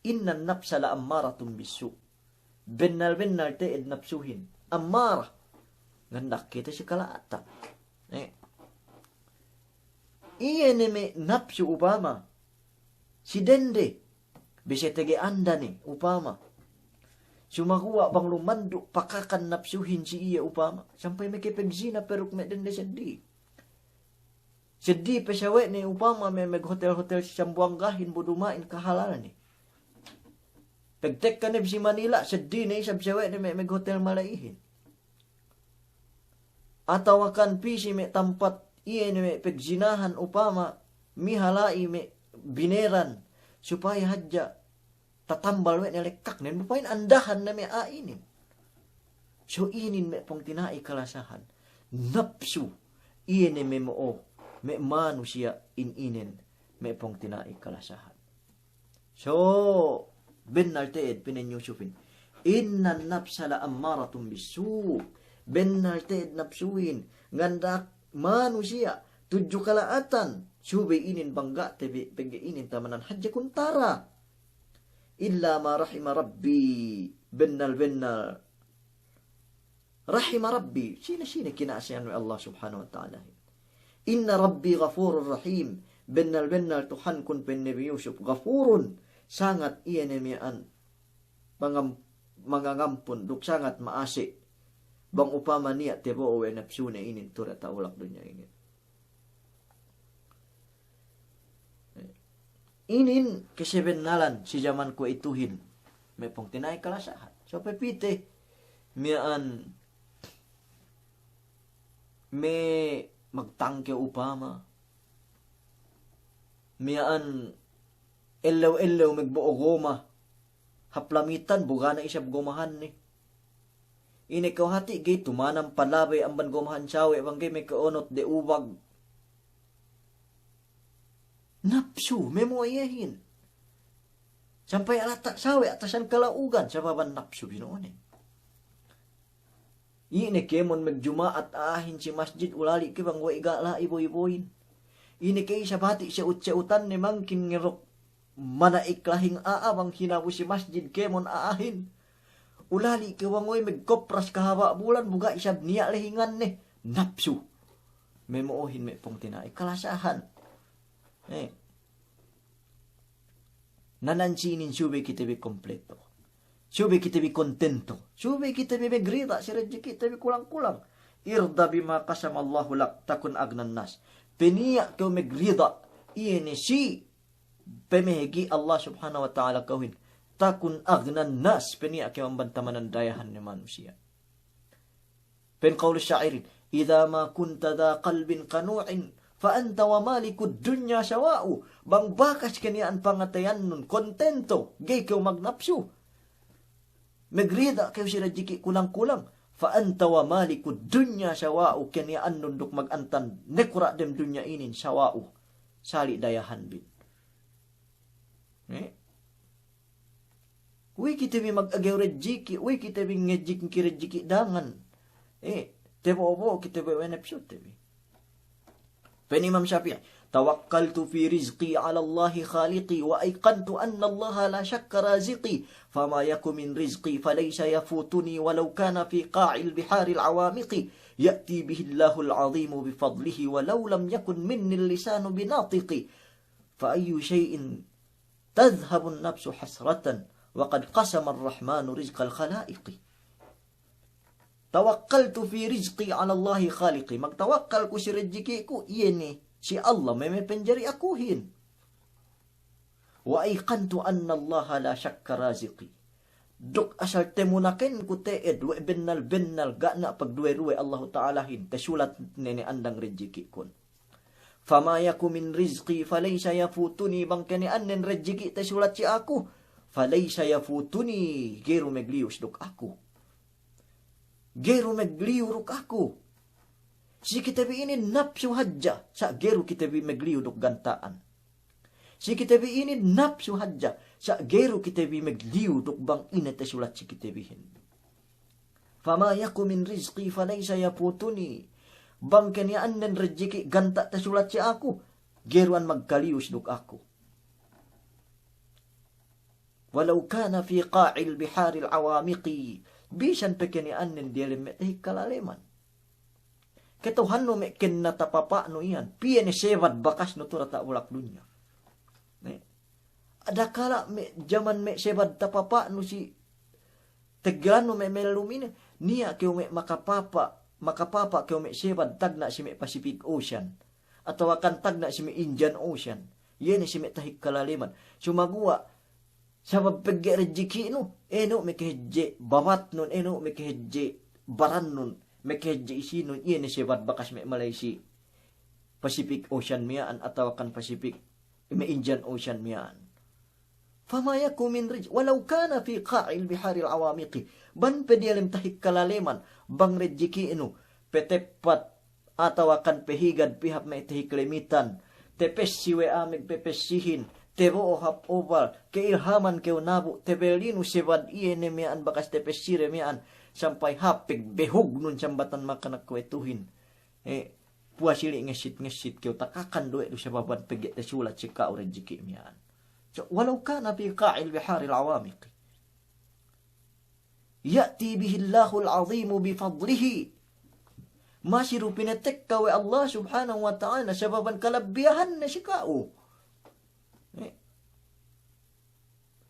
Speaker 2: innan napsa la ammaratun bisu. Bennal teed napsuhin. Ammara. Gandak kita si kalaata. Iya me napsu upama. Si dende. Bisa tege anda ni upama. Sumakuha bang lumanduk pakakan napsuhin si iya upama. Sampai may kipegzina peruk me dende sedih. Sedih pesawet ni upama may hotel-hotel si Sambuanggahin budumain kahalal ni. Pagtek ka ni si Manila, sedih ni isang pesawet ni may hotel malaihin. Atawakan pisi may tampat iya ni may pagzinahan upama mihalai may bineran supaya hadya tatambal may nilekak ni. Mupain andahan na may ainin. So inin may pong tinai kalasahan. Napsu iya ni may moo. May manusia ininen may pong tinai kalasahan. So, bennalteed pinenyusupin. Innan napsala ammaratun bisu. Bennalteed napsuin. Ngandak manusia. Tudyo kalaatan. Subay inin bangga. Tebe inin tamanan. Hadya kuntara. Illa ma rahima rabbi. Bennal. Rahima rabbi. Sina kinasiyan wa Allah subhanahu wa ta'ala. Inna rabbi ghafurur rahim. Bennal Tuhan kun pen Nabi Yusuf. Ghafurun. Sangat iya nemiaan. Mangangampun. Duk sangat maasik. Bang upama niya tebo owe napsu na inin. Tura taulak dunya inin. Inin kesebenalan si zaman ko ituhin. May pong tinay kalasahan. So pepite. Miyaan. May magtangke upama. Miyaan elaw magbuo goma. Haplamitan buga na isab gomahan ni. Ini kau hati gay tumanang palabay ang ban gomahan sawe bangay may kaonot de ubag. Napsu memo ayahin. Sampai alata sawe atasan kalaugan sa baban napsu binuonin. Ini kemon magjuma at ahin si masjid ulali ke bang waigala iboy-iboyin. Ini kay sabati siya utse-utan ni mangkin ngirok manaiklahing bang hinabu si masjid kemon aahin. Ulali ke bang way magkopras kahaba bulan buga isab niya lehingan ni napsu. Memoohin may pong tinay kalasahan. Nanansinin subay kita bi kompleto. Subay kita bi kontento. Subay kita bi megrida. Si Radya kita bi kulang-kulang. Irda bima kasamallahu lak takun agnan nas. Peniya kau megrida. Ini si pemehegi Allah subhanahu wa ta'ala kawin. Takun agnan nas. Peniya kau ambantamanan dayahan ni manusia. Pen kaulu syairin. Idha ma kunta da qalbin kanu'in. Fa anta wa malikud dunya sawa'u. Bang bakas kaniyaan pangatayan nun. Kontento. Gay kau magnapsu. Megrida kayo si Radjiki kulang-kulang. Fa anta wa malikud dunya sawa'u. Kaniyaan nun duk magantan. Nekura dem dunya inin sawa'u. Sali dayahan bin. Uy kita bi mag-agaw Radjiki. Uy kita bi ngejik ki Radjiki dangan. Tebo-obo kita bi wenepsyot tebi. Penimam Syafi'i. Tawakkaltu fi rizqi ala Allahi khaliqi wa aiqantu anna Allah la syakka raziqi fama yaku min rizqi falaysa yafutuni walau kana fi qa'il biharil awamiqi ya'ti bihi Allahul azimu bifadlihi walau lam yakun minni lisanu binatiqi fa ayyu shay'in tadhhabun nafsu hasratan wa qad qasama ar-rahmanu rizqal khalaiqi. Tawakkaltu fi rizqi 'ala Allah khaliqi. Magtawakkal ko si rezeki ko, iyan si Allah may penjari akuhin. Wa aiqantu anna Allah la syakka raziqi. Duk asal temunakin ku teed wa bennal gana pagduwe-duwe Allah Ta'ala hin tasulat nene andang rezeki kun. Fama yaku min rizqi falaysa yafutuni bangkani annen rezeki tasulat si aku. Falaysa yafutuni geru meglius duk aku. Geru megliu ruk aku. Si kitabi ini nafsu hajja sa geru kitabi megliu duk gantaan. Si kitabi ini nafsu hajja sa geru kitabi megliu duk bang ina tasulat si kitabihin. Fama yaku min rizqi falaysa yafutuni bangkani annen rezeki ganta tasulat si aku. Geruan magkalius duk aku. Walau kana fi qa'il biharil awamiqi bisan pekeni annen dialim metih kalaleman. Ketuhan no meken na tapapa no iyan. Piyan sevad bakas no turata ulak dunya. Ada kala zaman me sevad tapapa no si tegan no me melumine. Niya keo me makapapa keo me sevad tagna si me Pacific Ocean. Atau akan tagna si me Indian Ocean. Yan si me tahik kalaleman. Sumagua sabab pegge rezeki no. Eno me kehje bawat nun. Eno me kehje baran nun. Me kehje isi nun. Yan si sevad bakas me Malaysia. Pacific Ocean miyaan atau akan Pacific me Indian Ocean miyaan. Fama yaku min rizq walau kana fi qa'il biharil awamiqi ban pedialim tahik kalaleman bang rezeki inu petepat atau akan pehigad pihak me tahik limitan tepes siwe amig pepesihin tebo ohap oval keilhaman keu nabu tebelinu sevad iene mian bakas tepes sire mian sampai hapig behug nun sambatan makanak kwetuhin puasili ngesit keu takakan doe du sababan peget tesulat cika rezeki mian. ولو كان في قاع البحار العوامق يأتي به الله العظيم بفضله ما شرو بنتك الله سبحانه وتعالى سببا كلبيهن شكاؤ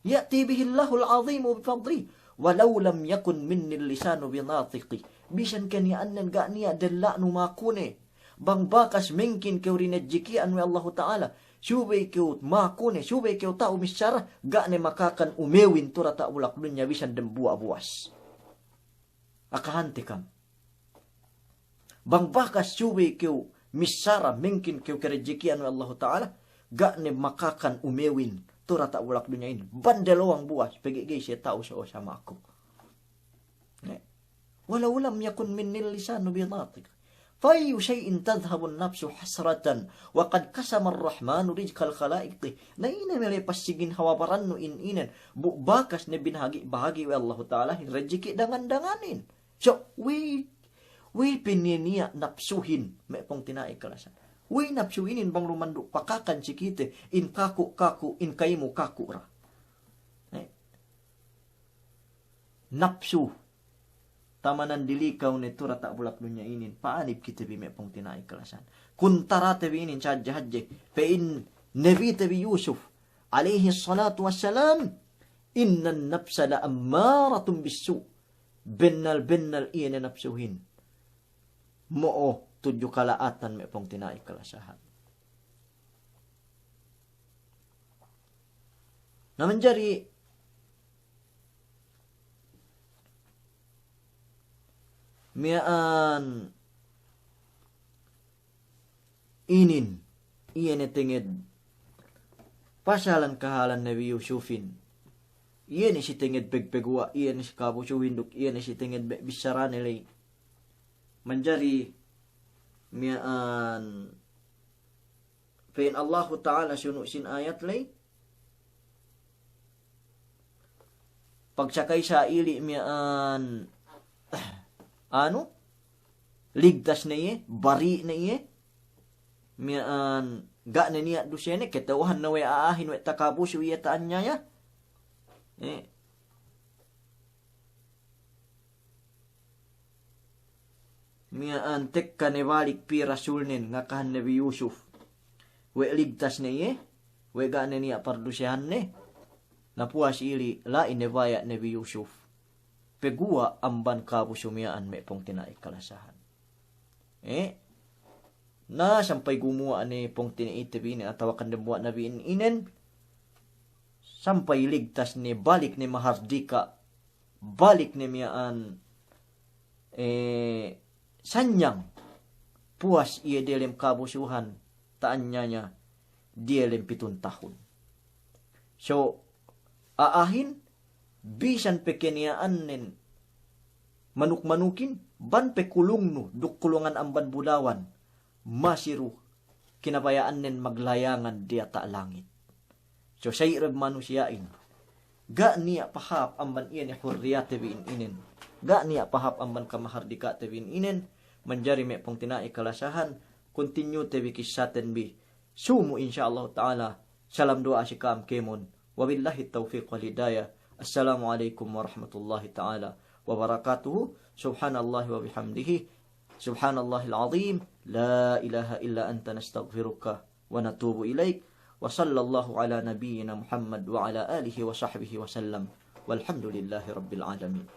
Speaker 2: يأتي به الله العظيم بفضله ولو لم يكن مني اللسان بناطقي بيشن كان يأنن قانيا دلأن ما كونه بان باكس ممكن كورين الجكي أنوي الله تعالى Subay keu makune, subay keu tau misyarah, gak ne makakan umewin tura tak ulak dunya bisan dembua buas. Akahanti kam. Bang bakas subay keu misyarah, mungkin keu kerejekian Allah Ta'ala, gak ne makakan umewin tura tak ulak dunya ini. Bandelawang buas, pegi siya tau sama aku. Walau lam yakun minnil lisanu binatik. فأي شيء تذهب النفس حسرة وقد قسم الرحمن رزق الخلائق نين ملي pasigin hawabaran no inen bu bakas ne binhagi bahagi wa Allah Ta'ala rezeki dangan-danganin so we pininia napsuhin me pong tinai kalasan we napsuhinin bang lumanduk pakakan sikite in kaku in kaimu kaku ra napsu tamanan dilikaw nito rata bulak dunya inin paanib kita bime pong tinai kalasan kuntara tabi inin sajahajje fa in nabi tabi Yusuf alaihi salatu wassalam inna nafsa la ammaratun bisu bennal iyan na napsuhin moo tudyo kalaatan me pong tinai kalasahan naman jari miaan inin iyan tinged pasalan kahalan Nabi Yusufin iyan si tinged pegpegwa iyan si kabusuhinduk iyan si tinged bisaran nilay manjari miaan fain Allah Ta'ala sunusin ayat lay pagsakay sa ili miaan ligtas na iye, bari na iye, miyan, ga na niya dusene, ketauhan na way aahin, way takabuso iya taan niya ya. Miyan, tek ka nebalik pi rasulnin, nga kahan Nabi Yusuf, way ligtas na iye, wega na niya pardusyahan ne. Napuas ili la inebaya Nabi Yusuf. Pegua amban kabu sumiyaan may pong tinaik kalasahan. Na sampay gumuwa ni pong tiniitibi ni atawakan na buwan Nabi inen. Sampay ligtas ni balik ni Mahardika. Balik ni miyaan sanyang puas iya dilem kabusuhan taan niya dilem 7 tahun. So, aahin, bisan pekeniyaan nin manuk-manukin, ban pekulung no, dukulungan amban budawan, masiru, kinabayaan nin maglayangan diya ta langit. So, sa irab manusiyain, ga niya pahap amban iyan ni hurriyat tebin inin. Ga niya pahap amban kamahardika tebin inin. Manjari may pong tinai kalasahan. Continue tebi kisaten bi. Sumu insyaallah ta'ala. Salam doa si kam kemon. Wabillahi taufiq wal hidayah. Assalamualaikum warahmatullahi ta'ala wabarakatuhu. Subhanallahi wa bihamdihi. Subhanallahil azim. La ilaha illa anta nastaghfiruka wa natubu ilaik. وصلى الله على نبينا محمد وعلى آله وصحبه وسلم والحمد لله رب العالمين.